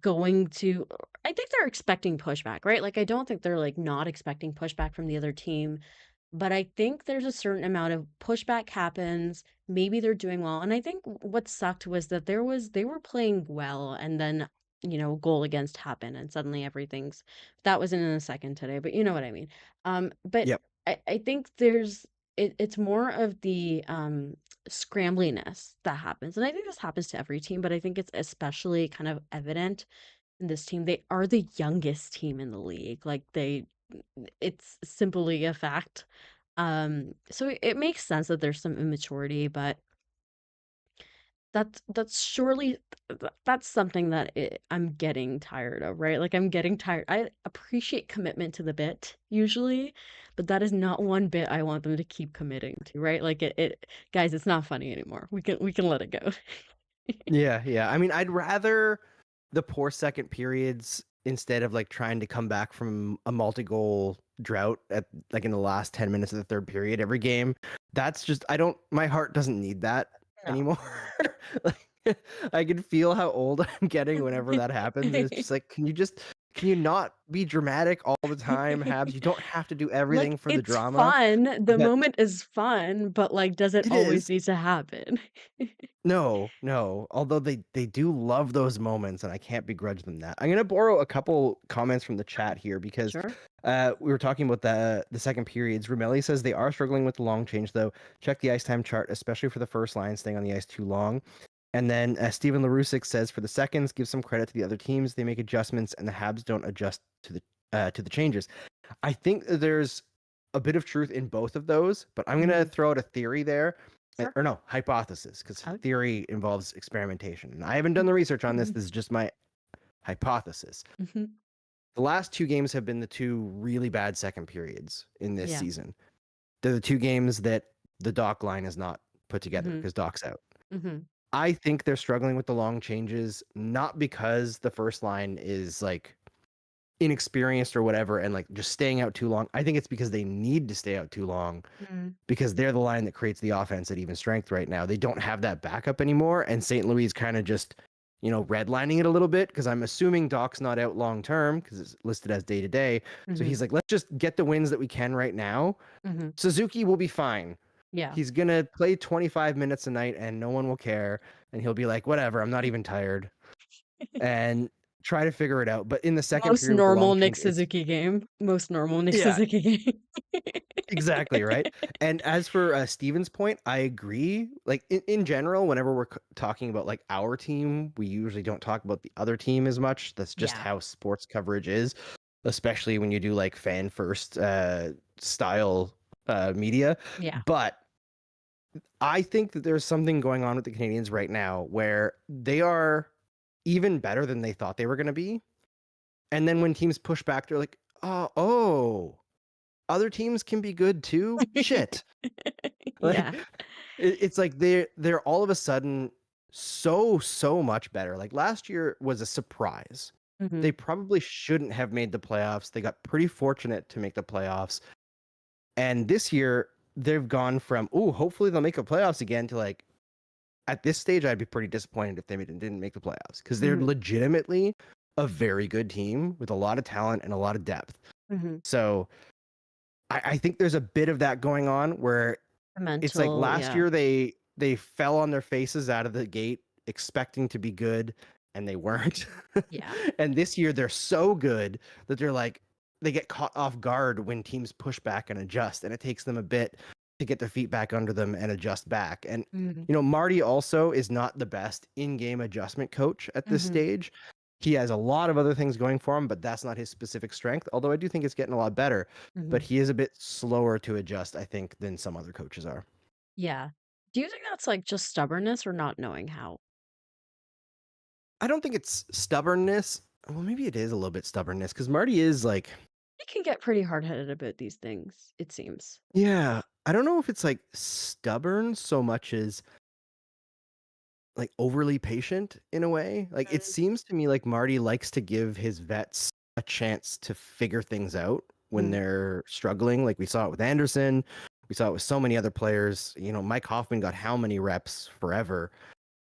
going to, I think they're expecting pushback, right? Like, I don't think they're like not expecting pushback from the other team, but I think there's a certain amount of pushback happens. Maybe they're doing well. And I think what sucked was that they were playing well, and then, goal against happened, and suddenly that wasn't in a second today, but you know what I mean. But Yep. I think it's more of the scrambliness that happens. And I think this happens to every team, but I think it's especially kind of evident in this team. They are the youngest team in the league. Like, it's simply a fact. So it makes sense that there's some immaturity, but that's surely that's something that I'm getting tired of, right? Like, I'm getting tired. I appreciate commitment to the bit usually, but that is not one bit I want them to keep committing to, right? Like, it guys, it's not funny anymore. We can let it go. Yeah. I mean, I'd rather the poor second periods instead of like trying to come back from a multi-goal drought at like in the last 10 minutes of the third period every game. That's just my heart doesn't need that No. anymore. Like, I can feel how old I'm getting whenever that happens. And it's just like, can you not be dramatic all the time, Habs? You don't have to do everything Like, for the it's drama. fun. The But moment is fun, but like, does it it always is. need to happen? No. Although they do love those moments, and I can't begrudge them that. I'm gonna borrow a couple comments from the chat here because Sure. we were talking about the second periods. Romelli says they are struggling with the long change though. Check the ice time chart, especially for the first line staying on the ice too long. And then Steven Larusic says for the seconds, give some credit to the other teams. They make adjustments, and the Habs don't adjust to the changes. I think that there's a bit of truth in both of those, but I'm gonna throw out a theory there. Sure. Or no, hypothesis, because Oh. theory involves experimentation. And I haven't done the research on this. This is just my hypothesis. Mhm. The last two games have been the two really bad second periods in this Yeah. season. They're the two games that the Doc line is not put together Mhm. because Doc's out. Mhm. I think they're struggling with the long changes, not because the first line is like inexperienced or whatever and like just staying out too long. I think it's because they need to stay out too long Mm. because they're the line that creates the offense at even strength right now. They don't have that backup anymore, and St. Louis is kind of just, redlining it a little bit because I'm assuming Doc's not out long term because it's listed as day to day. So Mhm. he's like, let's just get the wins that we can right now. Mhm. Suzuki will be fine. Yeah. He's gonna play 25 minutes a night and no one will care, and he'll be like, whatever, I'm not even tired, and try to figure it out. But in the second Most period with the long normal Nick change, it's Suzuki game. Most normal Nick yeah, Suzuki game. exactly right. And as for Steven's point, I agree. Like in general, whenever we're talking about like our team, we usually don't talk about the other team as much. That's just Yeah. how sports coverage is, especially when you do like fan first style media. Yeah. But I think that there's something going on with the Canadians right now where they are even better than they thought they were going to be. And then when teams push back, they're like, oh, other teams can be good too. Shit. Yeah. Like it's like they're all of a sudden so much better. Like last year was a surprise. Mhm. They probably shouldn't have made the playoffs. They got pretty fortunate to make the playoffs. And this year they've gone from, hopefully they'll make the playoffs again to like, at this stage, I'd be pretty disappointed if they didn't make the playoffs because they're Mhm. legitimately a very good team with a lot of talent and a lot of depth. Mhm. So I think there's a bit of that going on where it's like Mental, last yeah. year they fell on their faces out of the gate expecting to be good and they weren't. Yeah. And this year they're so good that they're like they get caught off guard when teams push back and adjust, and it takes them a bit to get their feet back under them and adjust back. And Mhm. Marty also is not the best in-game adjustment coach at this Mhm. stage. He has a lot of other things going for him, but that's not his specific strength. Although I do think it's getting a lot better, but Mhm. he is a bit slower to adjust, I think, than some other coaches are. Yeah. Do you think that's like just stubbornness or not knowing how? I don't think it's stubbornness. Well, maybe it is a little bit stubbornness because Marty is like, He can get pretty hard-headed about these things, it seems. yeah, I don't know if it's like stubborn so much as like overly patient in a way. Like it Mm. seems to me like Marty likes to give his vets a chance to figure things out when Mm. they're struggling. Like we saw it with Anderson, we saw it with so many other players. Mike Hoffman got how many reps forever,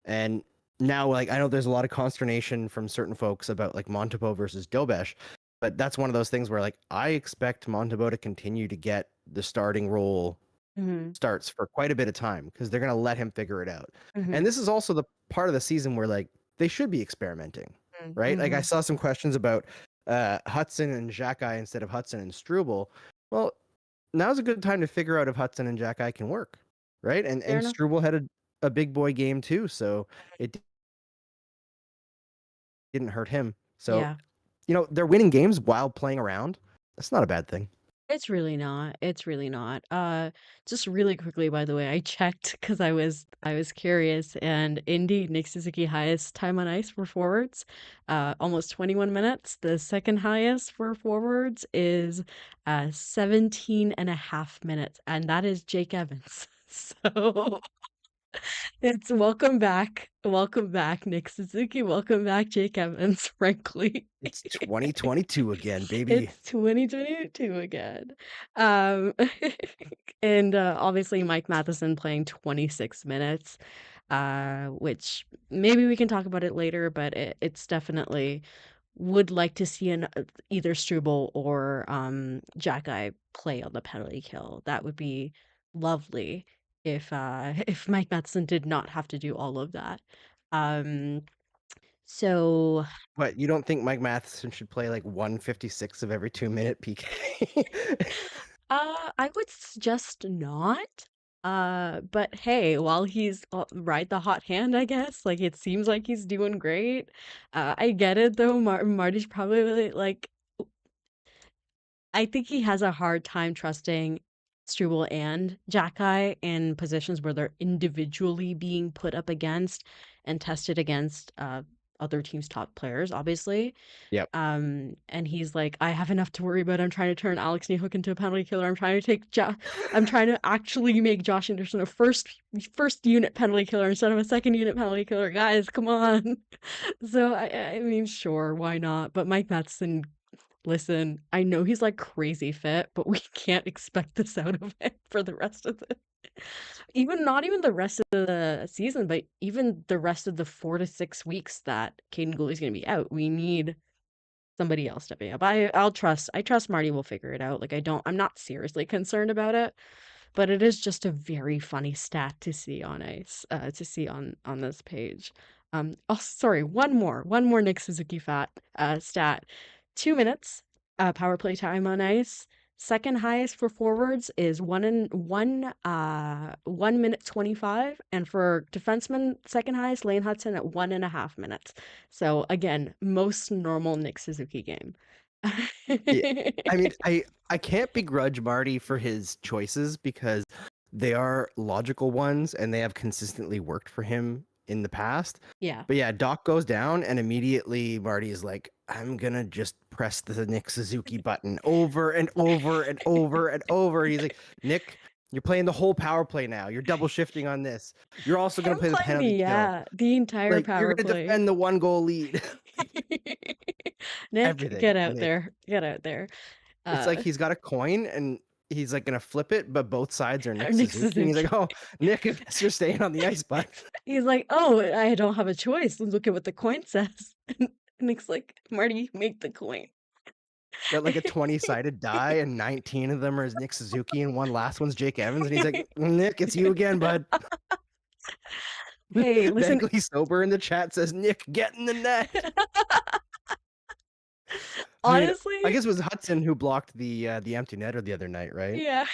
and now like I know there's a lot of consternation from certain folks about like Montepo versus Dobesh, but that's one of those things where like I expect Montepo to continue to get the starting role Mhm. starts for quite a bit of time because they're going to let him figure it out. And Mhm. this is also the part of the season where like they should be experimenting, Mm. right? Like I Mhm. saw some questions about Hutson and Xhekaj instead of Hutson and Struble. Well, now's a good time to figure out if Hutson and Xhekaj can work, right? And Fair and enough. Struble had a big boy game too, so it didn't hurt him. So, Yeah. they're winning games while playing around. That's not a bad thing. It's really not. It's really not. Just really quickly, by the way, I checked because I was curious, and indeed, Nick Suzuki highest time on ice for forwards, almost 21 minutes. The second highest for forwards is 17 and a half minutes, and that is Jake Evans. So it's welcome back, Nick Suzuki, welcome back, Jake Evans, frankly. It's 2022 again, baby. It's 2022 again. Um, and obviously Mike Matheson playing 26 minutes, which maybe we can talk about it later, but it's definitely would like to see either Struble or Jackeye play on the penalty kill. That would be lovely if if Mike Matheson did not have to do all of that. Um, so What, you don't think Mike Matheson should play like 156 of every 2-minute PK? I would suggest not. But hey, while he's ride the hot hand, I guess. Like it seems like he's doing great. I get it though. Marty's probably really, like I think he has a hard time trusting Struble and Jackeye in positions where they're individually being put up against and tested against other teams' top players, obviously. Yep. And he's like, I have enough to worry about. I'm trying to turn Alex Newhook into a penalty killer. I'm trying to I'm trying to actually make Josh Anderson a first unit penalty killer instead of a second unit penalty killer. Guys, come on. So I mean, sure, why not? But Mike Matheson listen, I know he's like crazy fit, but we can't expect this out of him for the rest of the not even the rest of the season, but even the rest of the 4 to 6 weeks that Caden Gooley's gonna be out. We need somebody else stepping up. I trust Marty will figure it out. Like I'm not seriously concerned about it, but it is just a very funny stat to see on ice, to see on this page. Oh, sorry, one more Nick Suzuki stat. 2 minutes power play time on ice. Second highest for forwards is 1 minute 25, and for defensemen, second highest Lane Hutson at 1.5 minutes. So again, most normal Nick Suzuki game. Yeah. I mean, I can't begrudge Marty for his choices because they are logical ones and they have consistently worked for him in the past. Yeah. But yeah, Doc goes down and immediately Marty is like, I'm gonna just press the Nick Suzuki button over and over and over and over. And he's like, Nick, you're playing the whole power play now. You're double shifting on this. You're also gonna play the penalty kill. Yeah, the entire Like power you're gonna play. defend the 1-goal lead. Nick, Everything, get out Nick. there. Get out there. It's like he's got a coin and he's like gonna flip it, but both sides are Nick Nick Suzuki. And he's like, "Oh, Nick, I guess you're staying on the ice, bud." He's like, "Oh, I don't have a choice. Look at what the coin says." And Nick's like, "Marty, make the coin." Got like a 20-sided die, and 19 of them are Nick Suzuki, and one last one's Jake Evans. And he's like, "Nick, it's you again, bud." Hey, listen. Vaguely sober in the chat says, "Nick, get in the net." Honestly, I guess it was Hutson who blocked the empty netter the other night, right? yeah.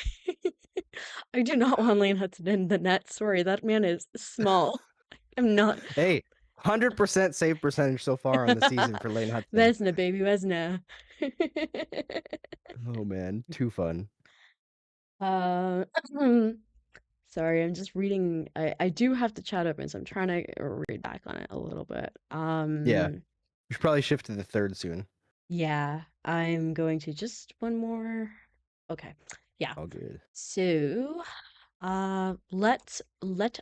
I do not want Lane Hutson in the net. Sorry, that man is small. I'm not. Hey, 100% save percentage so far on the season for Lane Hutson. Vesna, baby, Vesna. Oh man, too fun. Sorry, I'm just reading. I do have the chat open, so I'm trying to read back on it a little bit. Yeah, you should probably shift to the third soon. Yeah, I'm going to just one more. Okay, yeah. All good. So, let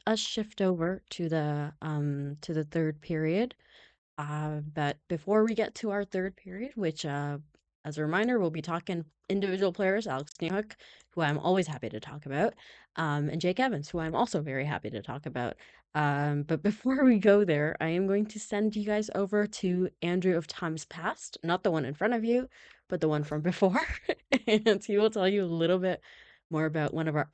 us shift over to the third period. But before we get to our third period, which as a reminder, we'll be talking individual players, Alex Newhook, who I'm always happy to talk about, and Jake Evans, who I'm also very happy to talk about. But before we go there, I am going to send you guys over to Andrew of Times Past, not the one in front of you, but the one from before, and he will tell you a little bit more about one of our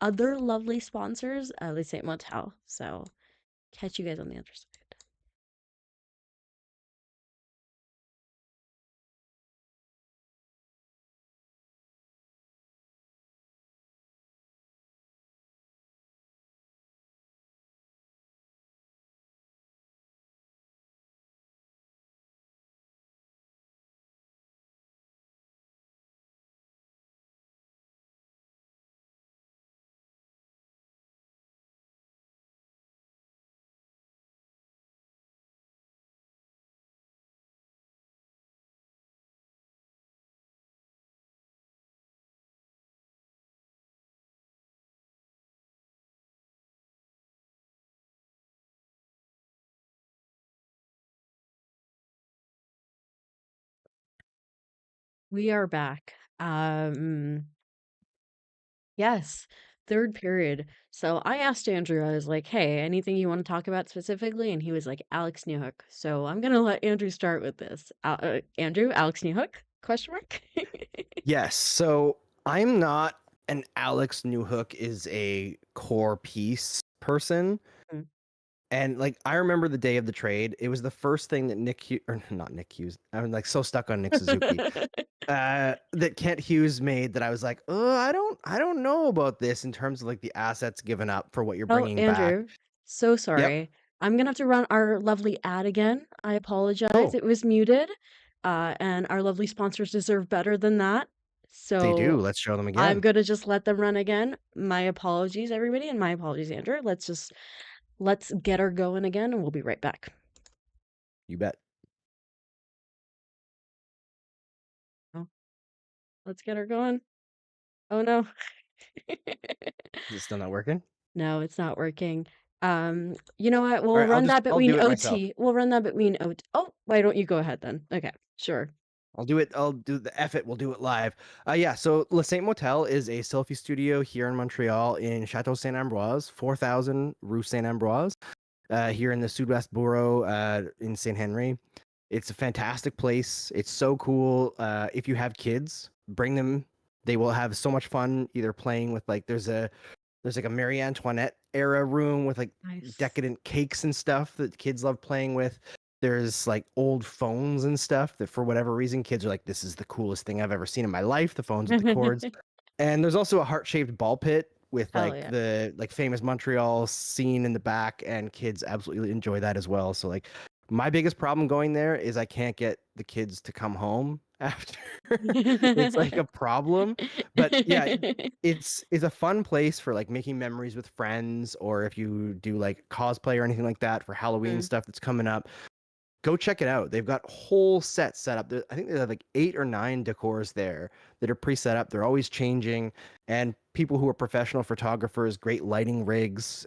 other lovely sponsors, Les Saint Motel. So catch you guys on the other side. We are back. Yes, third period. So I asked Andrew, I was like, hey, anything you want to talk about specifically? And he was like, Alex Newhook. So I'm going to let Andrew start with this. Andrew, Alex Newhook? Question mark? Yes. So I'm not an Alex Newhook is a core piece person. Mm. And like I remember the day of the trade, it was the first thing that not Nick Hughes. I'm like so stuck on Nick Suzuki. That Kent Hughes made that I was like, oh, I don't know about this in terms of like the assets given up for what you're bringing Andrew, back. so sorry. I'm gonna have to run our lovely ad again. I apologize. Oh. It was muted. And our lovely sponsors deserve better than that. So They do. Let's show them again. I'm gonna just let them run again. My apologies, everybody, and my apologies, Andrew. Let's get her going again, and we'll be right back. You bet. Oh, let's get her going. Oh no. Is it still not working? No, it's not working. You know what? We'll All right, run that I'll between do it myself. OT. We'll run that between OT. Oh, why don't you go ahead then? Okay, sure. I'll do it. I'll do the F it. We'll do it live. Yeah. So Le Saint Motel is a selfie studio here in Montreal in Chateau Saint Ambroise, 4000 Rue Saint Ambroise, here in the Sud-Ouest Borough in Saint Henry. It's a fantastic place. It's so cool. If you have kids, bring them. They will have so much fun either playing with like there's like a Marie Antoinette era room with like Nice. decadent cakes and stuff that kids love playing with. There's like old phones and stuff that for whatever reason kids are like, this is the coolest thing I've ever seen in my life. The phones with the cords. And there's also a heart-shaped ball pit with Hell like yeah. the like famous Montreal scene in the back, and kids absolutely enjoy that as well. So like my biggest problem going there is I can't get the kids to come home after. It's like a problem. But yeah, it's a fun place for like making memories with friends, or if you do like cosplay or anything like that for Halloween stuff that's coming up. Go check it out. They've got whole sets set up. I think they have like 8 or 9 decors there that are pre-set up. They're always changing, and people who are professional photographers, great lighting rigs,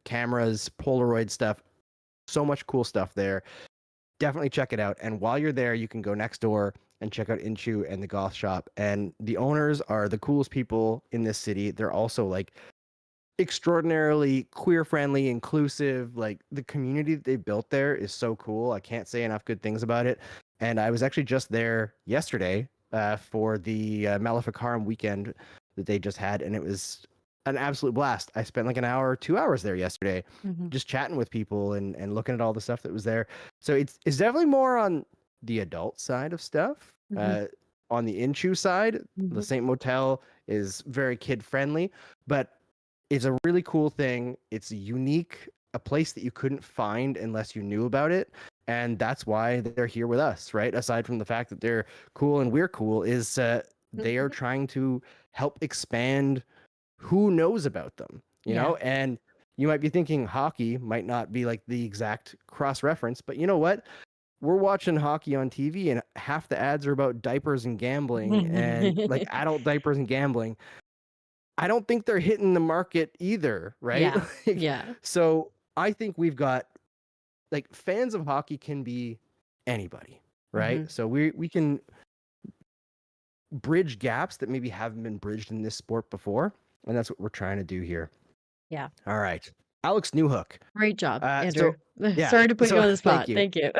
cameras, Polaroid stuff. So much cool stuff there. Definitely check it out. And while you're there, you can go next door and check out Inchoo and the Goth Shop. And the owners are the coolest people in this city. They're also like extraordinarily queer friendly, inclusive. Like the community that they built there is so cool. I can't say enough good things about it. And I was actually just there yesterday for the Maleficarum weekend that they just had, and it was an absolute blast. I spent like an hour, 2 hours there yesterday, just chatting with people and looking at all the stuff that was there. So it's definitely more on the adult side of stuff. On the Inchoo side, the Saint Motel is very kid friendly, but it's a really cool thing. It's unique, a place that you couldn't find unless you knew about it. And that's why they're here with us, right? Aside from the fact that they're cool and we're cool, is they are trying to help expand who knows about them, you know? And you might be thinking hockey might not be like the exact cross reference, but you know what? We're watching hockey on TV and half the ads are about diapers and gambling and like adult diapers and gambling. I don't think they're hitting the market either, right? Yeah. So I think we've got like fans of hockey can be anybody, right? So we can bridge gaps that maybe haven't been bridged in this sport before, and that's what we're trying to do here. Yeah. All right, Alex Newhook. Great job, Andrew. yeah, Sorry to put you on the spot. thank you.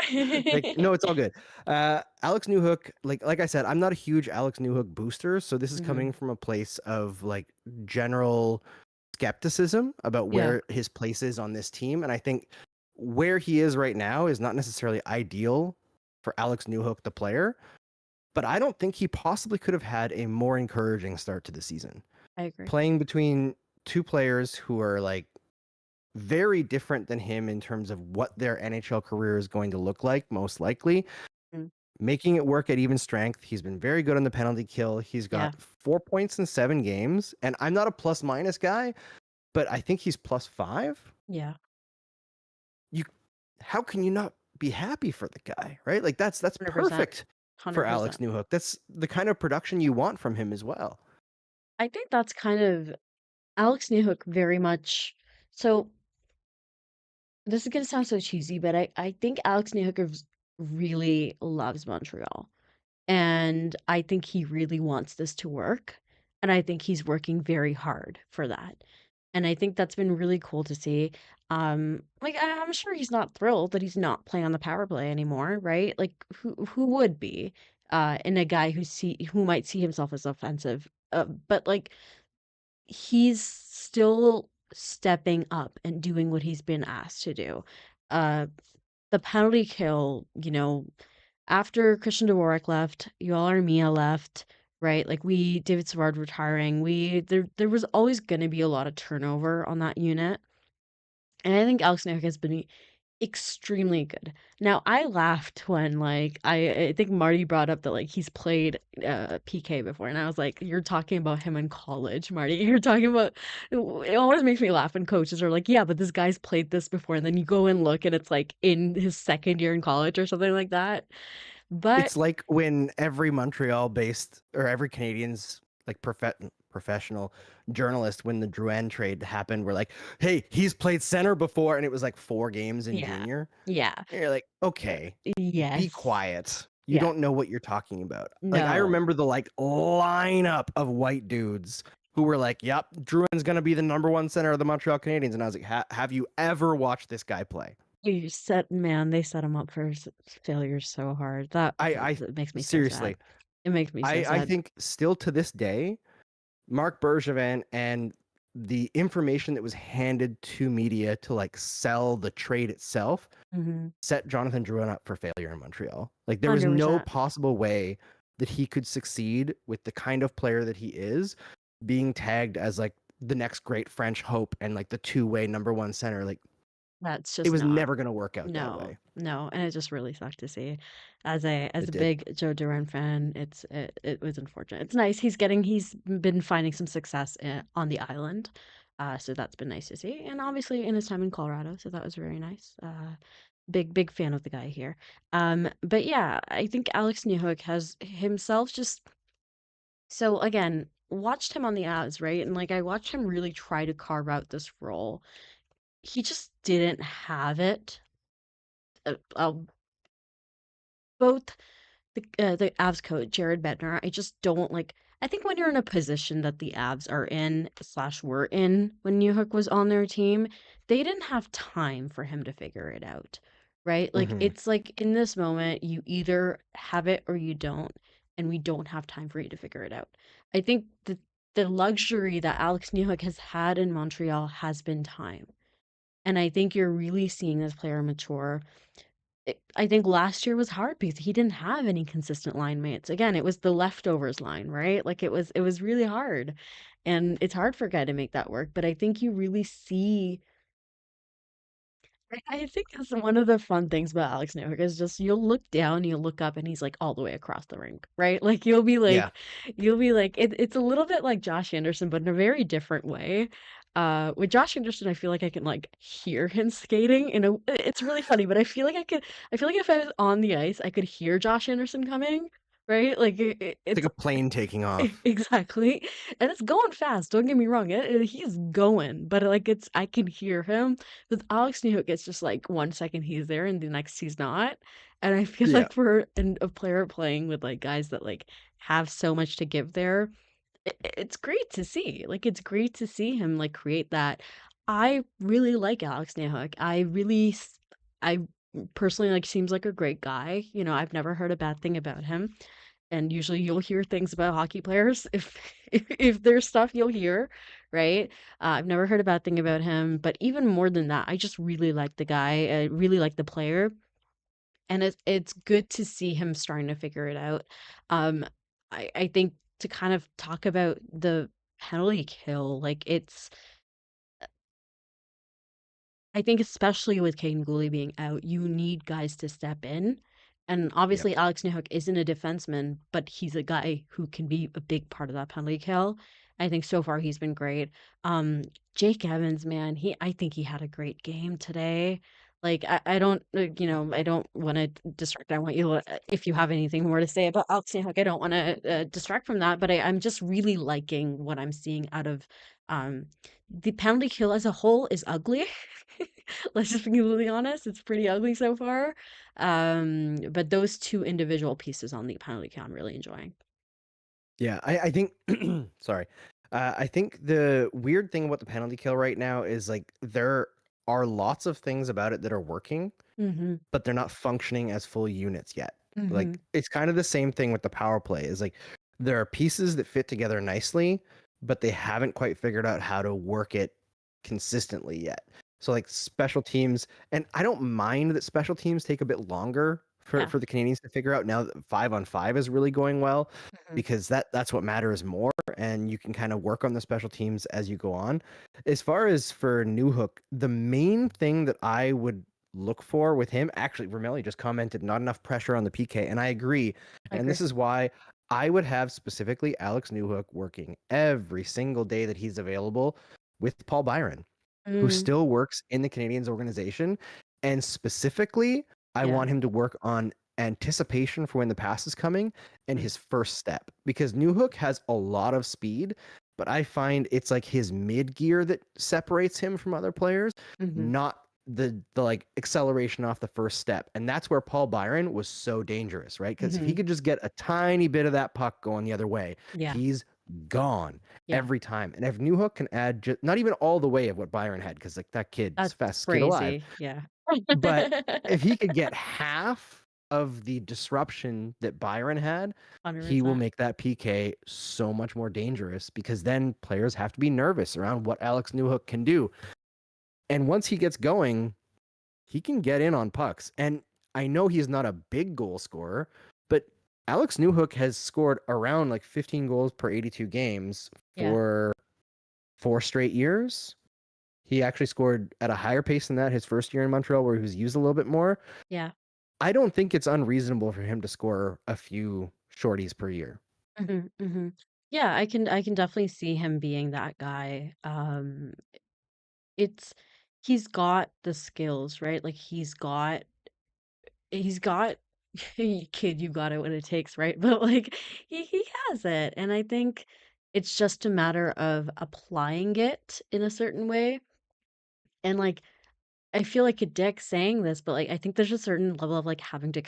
No, it's all good. Alex Newhook, like I said, I'm not a huge Alex Newhook booster, so this is coming from a place of like general skepticism about where his place is on this team, and I think where he is right now is not necessarily ideal for Alex Newhook, the player, but I don't think he possibly could have had a more encouraging start to the season. I agree. Playing between two players who are like very different than him in terms of what their NHL career is going to look like, most likely. Making it work at even strength. He's been very good on the penalty kill. He's got 4 points in 7 games. And I'm not a plus minus guy, but I think he's +5. Yeah. How can you not be happy for the guy, right? Like that's 100%. perfect 100%. for Alex Newhook. That's the kind of production you want from him as well. I think that's kind of Alex Newhook very much. So this is going to sound so cheesy, but I think Alex Newhook really loves Montreal. And I think he really wants this to work. And I think he's working very hard for that. And I think that's been really cool to see. Like I'm sure he's not thrilled that he's not playing on the power play anymore, right? Like who would be? In a guy who might see himself as offensive. But like he's still stepping up and doing what he's been asked to do. The penalty kill, after Christian Dvorak left, Yoel Armia left, right? Like David Savard retiring, there was always going to be a lot of turnover on that unit. And I think Alex Newhook has been extremely good. Now, I laughed when I think Marty brought up that he's played PK before, and I was like, "You're talking about him in college, Marty. You're talking about." It always makes me laugh when coaches are like, "Yeah, but this guy's played this before," and then you go and look, and it's like in his second year in college or something like that. But it's like when every Montreal-based or every Canadians like professional journalist, when the Drouin trade happened, we're like, hey, he's played center before, and it was like 4 games in junior. Yeah. And you're like, okay, Yes. be quiet. you Yeah. don't know what you're talking about. Like, I No. remember the lineup of white dudes who were like, "Yep, Drouin's gonna be the #1 center of the Montreal Canadiens," and I was like, "Have you ever watched this guy play?" They set him up for failure so hard. That makes me so seriously, sad. It makes me so I sad. think still to this day, Marc Bergevin and the information that was handed to media to like sell the trade itself set Jonathan Drouin up for failure in Montreal. Like, there was no 100%. possible way that he could succeed with the kind of player that he is, being tagged as like the next great French hope and like the two-way #1 center. Like, That's it just was not. never going to work out that way. No, and it just really sucked to see. As a It did. big Joe Duran fan, it was unfortunate. It's nice he's been finding some success on the island, so that's been nice to see. And obviously in his time in Colorado, so that was very nice. Big fan of the guy here. But yeah, I think Alex Newhook has himself just. So again, watched him on the Avs, right? And like I watched him really try to carve out this role. He just didn't have it. Both the Avs coach Jared Bednar, I just don't like. I think when you're in a position that the Avs are in / were in when Newhook was on their team, they didn't have time for him to figure it out, right? Like it's like in this moment, you either have it or you don't, and we don't have time for you to figure it out. I think the luxury that Alex Newhook has had in Montreal has been time, and I think you're really seeing this player mature. I think last year was hard because he didn't have any consistent line mates. Again, it was the leftovers line, right? Like it was really hard. And it's hard for a guy to make that work, but I think you really see. I think that's one of the fun things about Alex Newhook is just you'll look down, you'll look up, and he's like all the way across the rink, right? Like Yeah. you'll be like, it's a little bit like Josh Anderson, but in a very different way. With Josh Anderson, I feel like I can like hear him skating. It's really funny, but I feel like if I was on the ice, I could hear Josh Anderson coming, right? Like It's it's like a plane taking off. exactly, and it's going fast. Don't get me wrong, he's going, but like I can hear him. With Alex Newhook, it's just like 1 second he's there and the next he's not. And I feel Yeah. like for a player playing with like guys that like have so much to give there, it's great to see. Like it's great to see him like create that. I really like Alex Newhook. I personally like seems like a great guy. I've never heard a bad thing about him. And usually you'll hear things about hockey players if there's stuff you'll hear, right? I've never heard a bad thing about him, but even more than that, I just really like the guy. I really like the player, and it's good to see him starting to figure it out. I think to kind of talk about the penalty kill, like I think especially with Caden Gooley being out, you need guys to step in. And obviously, Alex Newhook isn't a defenseman, but he's a guy who can be a big part of that penalty kill. I think so far he's been great. Jake Evans, man, I think he had a great game today. Like I don't, I don't want to distract. I want you, if you have anything more to say about Alex Newhook, I don't want to distract from that. But I'm just really liking what I'm seeing out of the penalty kill as a whole is ugly. Let's just be completely honest. It's pretty ugly so far. But those two individual pieces on the penalty kill, I'm really enjoying. Yeah, I think sorry. I think the weird thing about the penalty kill right now is like there are lots of things about it that are working, but they're not functioning as full units yet. Like it's kind of the same thing with the power play. Is like there are pieces that fit together nicely, but they haven't quite figured out how to work it consistently yet. So like special teams, and I don't mind that special teams take a bit longer for the Canadiens to figure out now that 5-on-5 is really going well, because that's what matters more, and you can kind of work on the special teams as you go on. As far as for Newhook, the main thing that I would look for with him, actually, Ramelli just commented not enough pressure on the PK, and I agree. And this is why I would have specifically Alex Newhook working every single day that he's available with Paul Byron, who still works in the Canadiens organization. And specifically, I want him to work on anticipation for when the pass is coming and his first step, because Newhook has a lot of speed, but I find it's like his mid gear that separates him from other players, not the like acceleration off the first step. And that's where Paul Byron was so dangerous, right? Because if he could just get a tiny bit of that puck going the other way, Yeah. he's gone Yeah. every time. And if Newhook can add not even all the way of what Byron had, because like that kid's That's fast kid alive. crazy. Yeah. But if he could get half of the disruption that Byron had, he will 100%. make that PK so much more dangerous, because then players have to be nervous around what Alex Newhook can do. And once he gets going, he can get in on pucks. And I know he's not a big goal scorer, but Alex Newhook has scored around like 15 goals per 82 games for 4 straight years. He actually scored at a higher pace than that his first year in Montreal, where he was used a little bit more. Yeah. I don't think it's unreasonable for him to score a few shorties per year. Yeah, I can definitely see him being that guy. It's he's got the skills, right? Like he's got kid, you got it what it takes, right? But like he has it. And I think it's just a matter of applying it in a certain way. And like I feel like a dick saying this, but like I think there's a certain level of like having to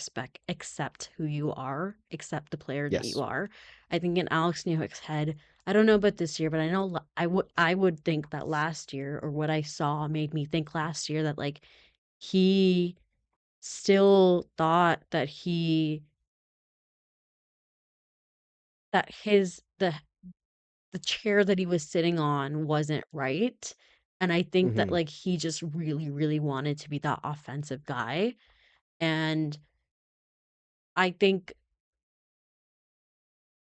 accept who you are, accept the player that you Yes. are. I think in Alex Newhook's head, I don't know about this year, but I know I would think that last year, or what I saw made me think last year, that like he still thought that the chair that he was sitting on wasn't right. And I think that like he just really, really wanted to be that offensive guy. And I think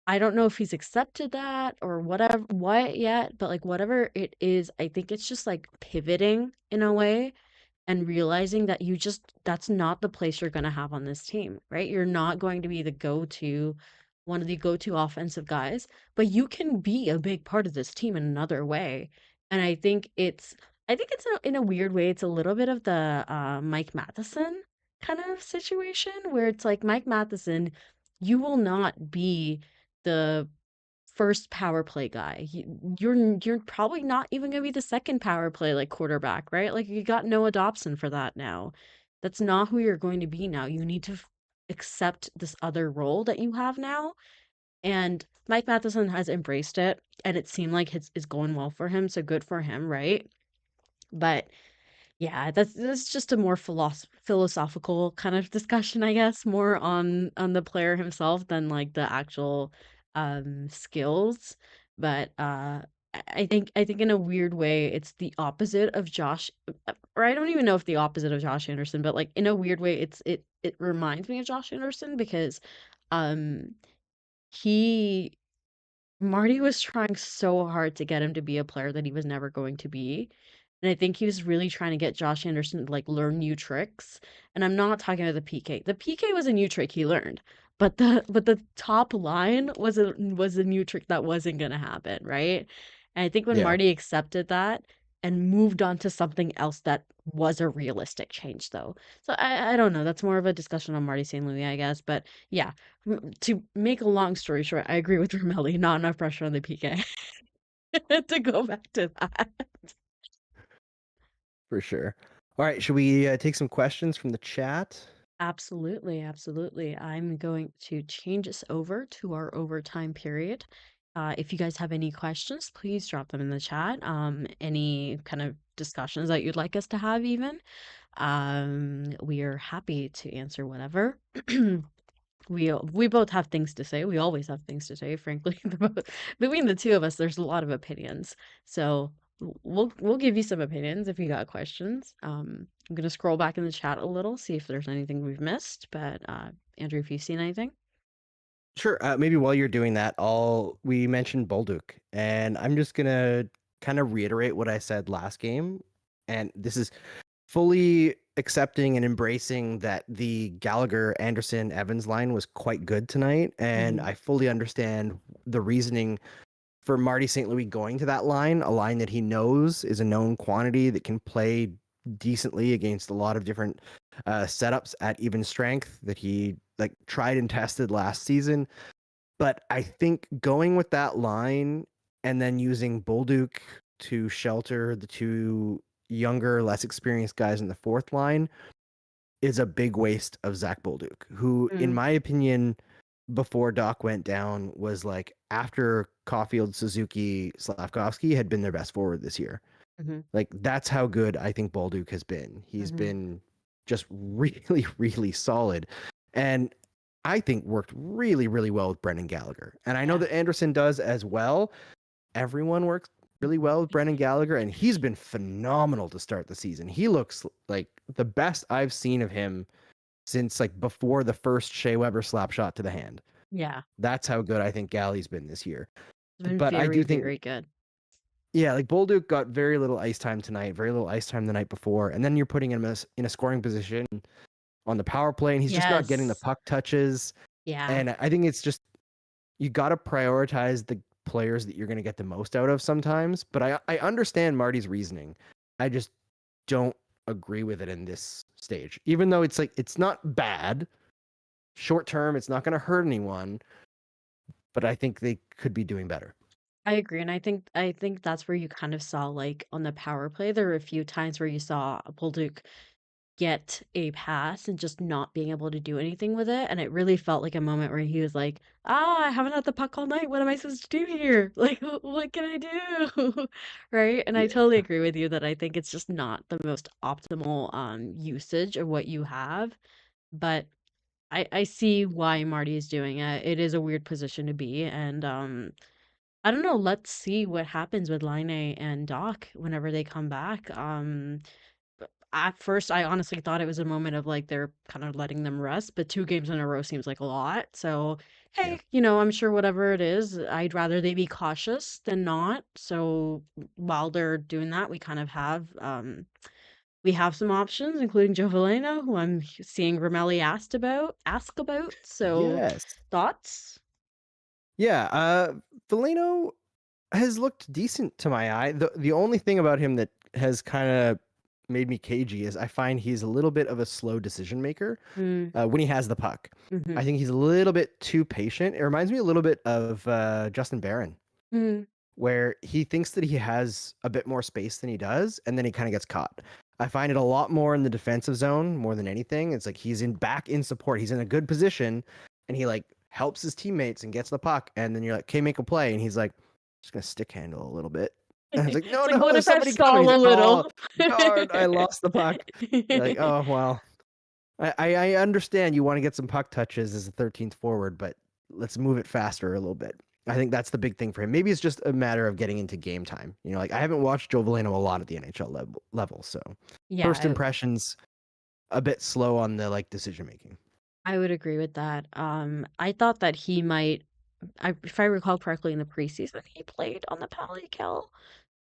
I don't know if he's accepted that or whatever what yet, but like whatever it is, I think it's just like pivoting in a way and realizing that that's not the place you're going to have on this team, right? You're not going to be one of the go-to offensive guys, but you can be a big part of this team in another way. And I think it's in a weird way, it's a little bit of the Mike Matheson kind of situation, where it's like Mike Matheson, you will not be the first power play guy. You're probably not even gonna be the second power play like quarterback, right? Like you got Noah Dobson for that now. That's not who you're going to be now. You need to accept this other role that you have now. And Mike Matheson has embraced it, and it seemed like it's going well for him. So good for him, right? But yeah, that's just a more philosophical kind of discussion, I guess, more on the player himself than like the actual skills. But I think in a weird way it's the opposite of Josh, or I don't even know if the opposite of Josh Anderson, but like in a weird way it reminds me of Josh Anderson, because um he Marty was trying so hard to get him to be a player that he was never going to be. And I think he was really trying to get Josh Anderson to like learn new tricks. And I'm not talking about the PK. The PK was a new trick he learned. But the top line was a new trick that wasn't gonna happen, right? And I think when Yeah. Marty accepted that and moved on to something else that was a realistic change though. So I don't know. That's more of a discussion on Marty St. Louis, I guess. But yeah, to make a long story short, I agree with Ramelli. Not enough pressure on the PK to go back to that. For sure. All right, should we take some questions from the chat? Absolutely, absolutely. I'm going to change us over to our overtime period. If you guys have any questions, please drop them in the chat. Any kind of discussions that you'd like us to have, even. We are happy to answer whatever. We both have things to say. We always have things to say, frankly. Between the two of us, there's a lot of opinions. So we'll give you some opinions if you got questions. I'm gonna scroll back in the chat a little, see if there's anything we've missed. But Andrew, if you've seen anything. Sure. Maybe while you're doing that, we mentioned Bolduc, and I'm just gonna kind of reiterate what I said last game. And this is fully accepting and embracing that the Gallagher, Anderson, Evans line was quite good tonight. And I fully understand the reasoning for Marty St. Louis going to that line, a line that he knows is a known quantity that can play decently against a lot of different setups at even strength that he like tried and tested last season. But I think going with that line and then using Bolduc to shelter the two younger, less experienced guys in the fourth line is a big waste of Zach Bolduc, who, in my opinion, before Doc went down, was like after Caulfield, Suzuki, Slafkovsky had been their best forward this year. Like that's how good I think Bolduc has been. He's been just really, really solid, and I think worked really, really well with Brendan Gallagher. And I know that Anderson does as well. Everyone works really well with Brendan Gallagher, and he's been phenomenal to start the season. He looks like the best I've seen of him since like before the first Shea Weber slap shot to the hand. Yeah. That's how good I think Gally's been this year. It's been But very, I do think very good. Yeah, like Bolduc got very little ice time tonight, very little ice time the night before, and then you're putting him in a scoring position on the power play, and he's just not getting the puck touches. Yeah. And I think it's just you got to prioritize the players that you're going to get the most out of sometimes. But I understand Marty's reasoning. I just don't agree with it in this stage, even though it's like it's not bad. Short term, it's not going to hurt anyone, but I think they could be doing better. I agree, and I think that's where you kind of saw, like, on the power play, there were a few times where you saw Bolduc get a pass and just not being able to do anything with it, and it really felt like a moment where he was like, I haven't had the puck all night. What am I supposed to do here? Like, what can I do?" Right? And I totally agree with you that I think it's just not the most optimal usage of what you have, but I see why Marty is doing it. It is a weird position to be, and I don't know. Let's see what happens with Line and Doc whenever they come back. At first, I honestly thought it was a moment of like they're kind of letting them rest, but 2 games in a row seems like a lot. So, hey, I'm sure whatever it is, I'd rather they be cautious than not. So while they're doing that, we kind of have we have some options, including Joe Veleno, who I'm seeing Ramelli ask about. So, Yes. thoughts? Yeah, Veleno has looked decent to my eye. The only thing about him that has kind of made me cagey is I find he's a little bit of a slow decision maker when he has the puck. I think he's a little bit too patient. It reminds me a little bit of Justin Barron, where he thinks that he has a bit more space than he does, and then he kind of gets caught. I find it a lot more in the defensive zone more than anything. It's like he's back in support. He's in a good position, and he like helps his teammates and gets the puck, and then you're like, okay, make a play, and he's like, just gonna stick handle a little bit. And I was like, no, It's like, no, what there's if I somebody stall coming. a He's like, little? "Oh, darn, I lost the puck." You're like, oh well. I understand you want to get some puck touches as a 13th forward, but let's move it faster a little bit. I think that's the big thing for him. Maybe it's just a matter of getting into game time. Like I haven't watched Joe Veleno a lot at the NHL level, so first impressions a bit slow on the like decision making. I would agree with that. I thought that he might, if I recall correctly, in the preseason he played on the penalty kill,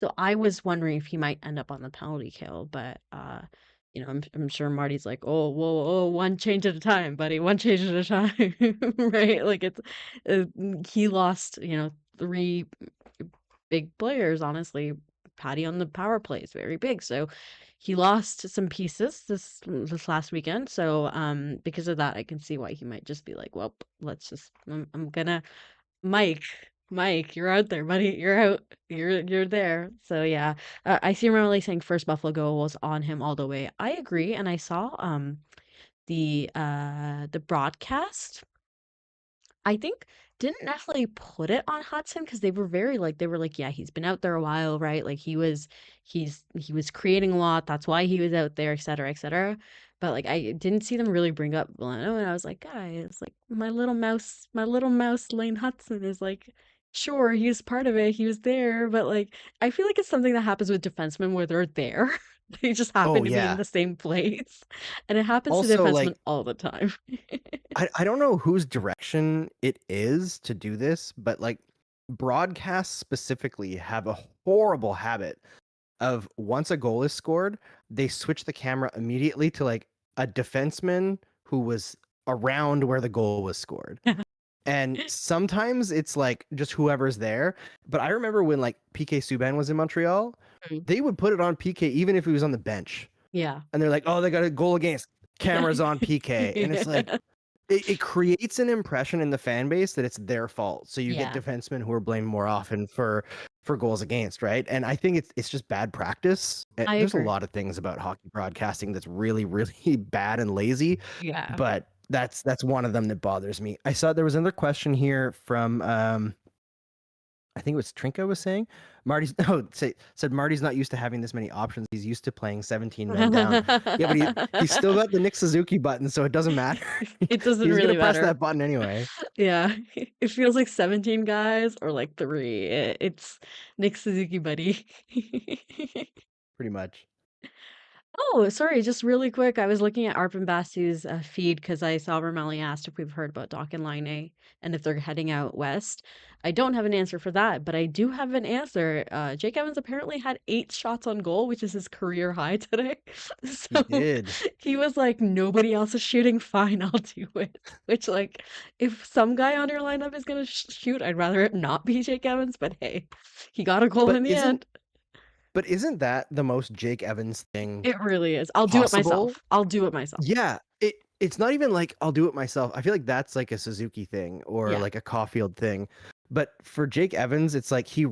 so I was wondering if he might end up on the penalty kill. But I'm sure Marty's like, oh, whoa, one change at a time, buddy, one change at a time, right? Like he lost, 3 big players, honestly. Patty on the power play is very big, so he lost some pieces this last weekend. So because of that, I can see why he might just be like, well, let's just I'm gonna Mike, you're out there, buddy. You're out. You're there. So yeah, I see Riley saying first Buffalo goal was on him all the way. I agree, and I saw the broadcast, I think, didn't necessarily put it on Hutson because they were like, yeah, he's been out there a while, right? Like he was creating a lot. That's why he was out there, et cetera, et cetera. But like I didn't see them really bring up Veleno, and I was like, guys, like my little mouse Lane Hutson is like, sure, he's part of it. He was there, but like I feel like it's something that happens with defensemen where they're there. They just happen to be in the same place. And it happens to Also, defensemen like, all the time. I don't know whose direction it is to do this, but like broadcasts specifically have a horrible habit of once a goal is scored, they switch the camera immediately to like a defenseman who was around where the goal was scored. And sometimes it's like just whoever's there. But I remember when like PK Subban was in Montreal, they would put it on PK even if he was on the bench. Yeah. And they're like, oh, they got a goal against. Cameras on PK. And it's like, it creates an impression in the fan base that it's their fault. So you get defensemen who are blamed more often for for goals against, right? And I think it's just bad practice. I There's a agree. lot of things about hockey broadcasting that's really, really bad and lazy, Yeah. but that's one of them that bothers me. I saw there was another question here from I think it was Trinka was saying said Marty's not used to having this many options. He's used to playing 17 men down. Yeah, but he's still got the Nick Suzuki button, so it doesn't matter. It doesn't He's really gonna press matter. that button anyway. Yeah, it feels like 17 guys or like 3. It's Nick Suzuki, buddy. Pretty much. Oh, sorry, just really quick. I was looking at Arpin Basu's feed because I saw Ramelli asked if we've heard about Doc and Line A and if they're heading out west. I don't have an answer for that, but I do have an answer. Jake Evans apparently had 8 shots on goal, which is his career high today. So He did. he was like, nobody else is shooting, fine, I'll do it. Which, like, if some guy on your lineup is going to shoot, I'd rather it not be Jake Evans, but hey, he got a goal But in the end. isn't that the most Jake Evans thing It really is. I'll do it possible? myself. I'll do it myself. Yeah, it's not even like I'll do it myself. I feel like that's like a Suzuki thing or Yeah. like a Caulfield thing. But for Jake Evans, it's like he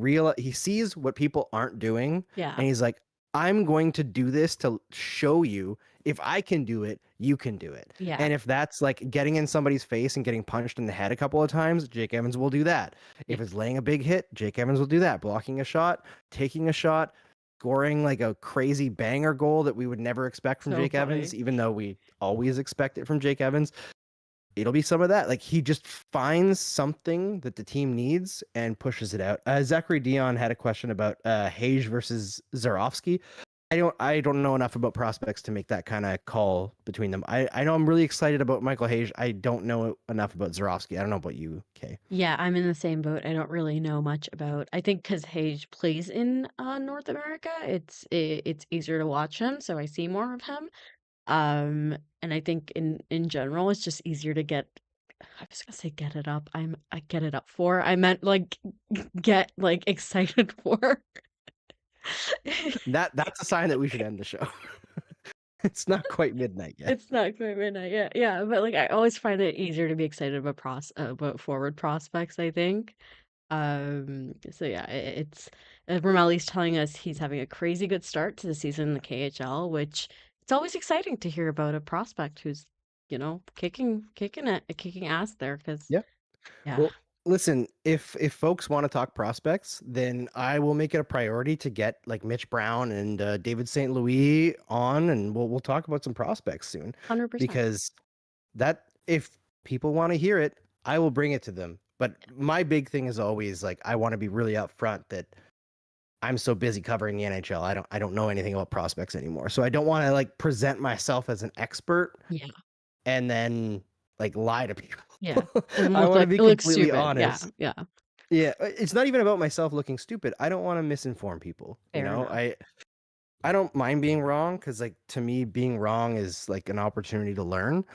sees what people aren't doing, Yeah. and he's like, I'm going to do this to show you if I can do it, you can do it. Yeah. And if that's like getting in somebody's face and getting punched in the head a couple of times, Jake Evans will do that. If it's laying a big hit, Jake Evans will do that. Blocking a shot, taking a shot, scoring like a crazy banger goal that we would never expect from So Jake funny. Evans, even though we always expect it from Jake Evans. It'll be some of that. Like he just finds something that the team needs and pushes it out. Zachary Dion had a question about Hage versus Zarofsky. I don't know enough about prospects to make that kind of call between them. I know I'm really excited about Michael Hage. I don't know enough about Zarofsky. I don't know about you, Kay. Yeah, I'm in the same boat. I don't really know much about. I think because Hage plays in North America, it's easier to watch him, so I see more of him. And I think in general, it's just easier to get. I was gonna say get it up. I get it up for. I meant like get like excited for. That's a sign that we should end the show. It's not quite midnight yet. It's not quite midnight yet. Yeah, but like I always find it easier to be excited about forward prospects, I think. So yeah, it's Ramelli's telling us he's having a crazy good start to the season in the KHL, which it's always exciting to hear about a prospect who's, kicking ass there because Yeah. yeah. Well, listen, if folks want to talk prospects, then I will make it a priority to get like Mitch Brown and David St. Louis on, and we'll talk about some prospects soon. 100%. Because that if people want to hear it, I will bring it to them. But my big thing is always like I want to be really upfront that I'm so busy covering the NHL. I don't know anything about prospects anymore. So I don't want to like present myself as an expert. Yeah. And then like lie to people. Yeah. I want to be completely honest. Yeah. Yeah, it's not even about myself looking stupid. I don't want to misinform people. Fair enough. I don't mind being wrong because like to me being wrong is like an opportunity to learn,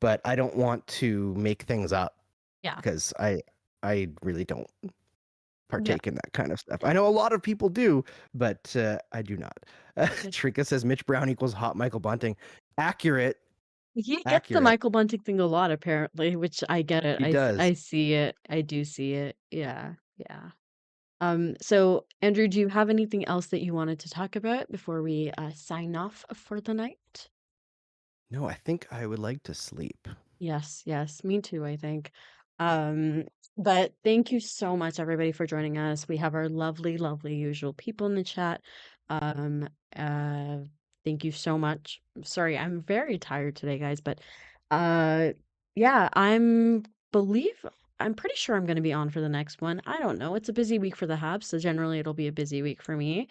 but I don't want to make things up. Yeah. Because I really don't partake in that kind of stuff. I know a lot of people do, but I do not. Trika says Mitch Brown equals hot Michael Bunting. Accurate. He gets the Accurate. Michael Bunting thing a lot, apparently, which I get it. He does. I see it. I do see it. Yeah. Yeah. So Andrew, do you have anything else that you wanted to talk about before we sign off for the night? No, I think I would like to sleep. Yes, me too, I think. But thank you so much, everybody, for joining us. We have our lovely, lovely usual people in the chat. Thank you so much. Sorry, I'm very tired today, guys, but yeah, I'm pretty sure I'm going to be on for the next one. I don't know. It's a busy week for the Habs, so generally it'll be a busy week for me.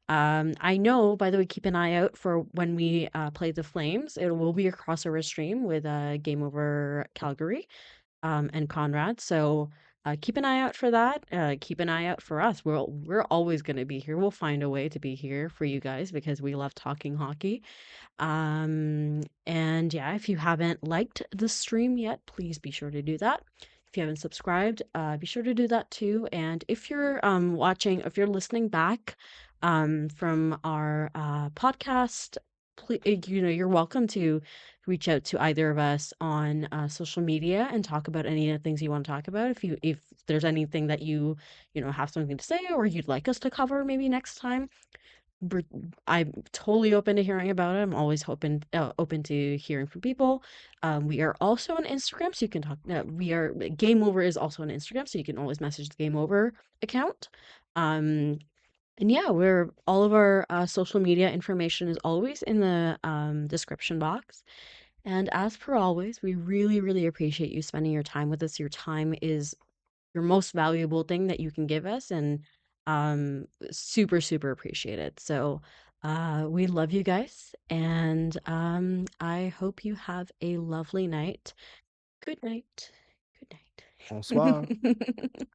I know, by the way, keep an eye out for when we play the Flames. It will be a crossover stream with Game Over Calgary and Conrad. So keep an eye out for that. Keep an eye out for us. We're always going to be here. We'll find a way to be here for you guys because we love talking hockey. And yeah, if you haven't liked the stream yet, please be sure to do that. If you haven't subscribed, be sure to do that too. And if you're if you're listening back from our podcast, you're welcome to reach out to either of us on social media and talk about any of the things you want to talk about. If there's anything that you know have something to say or you'd like us to cover maybe next time, I'm totally open to hearing about it. I'm always open to hearing from people. We are also on Instagram, so you can talk. We are Game Over is also on Instagram, so you can always message the Game Over account. And yeah, we're all of our social media information is always in the description box. And as per always, we really, really appreciate you spending your time with us. Your time is your most valuable thing that you can give us, and super, super appreciate it. So we love you guys, and I hope you have a lovely night. Good night. Good Bonsoir. night.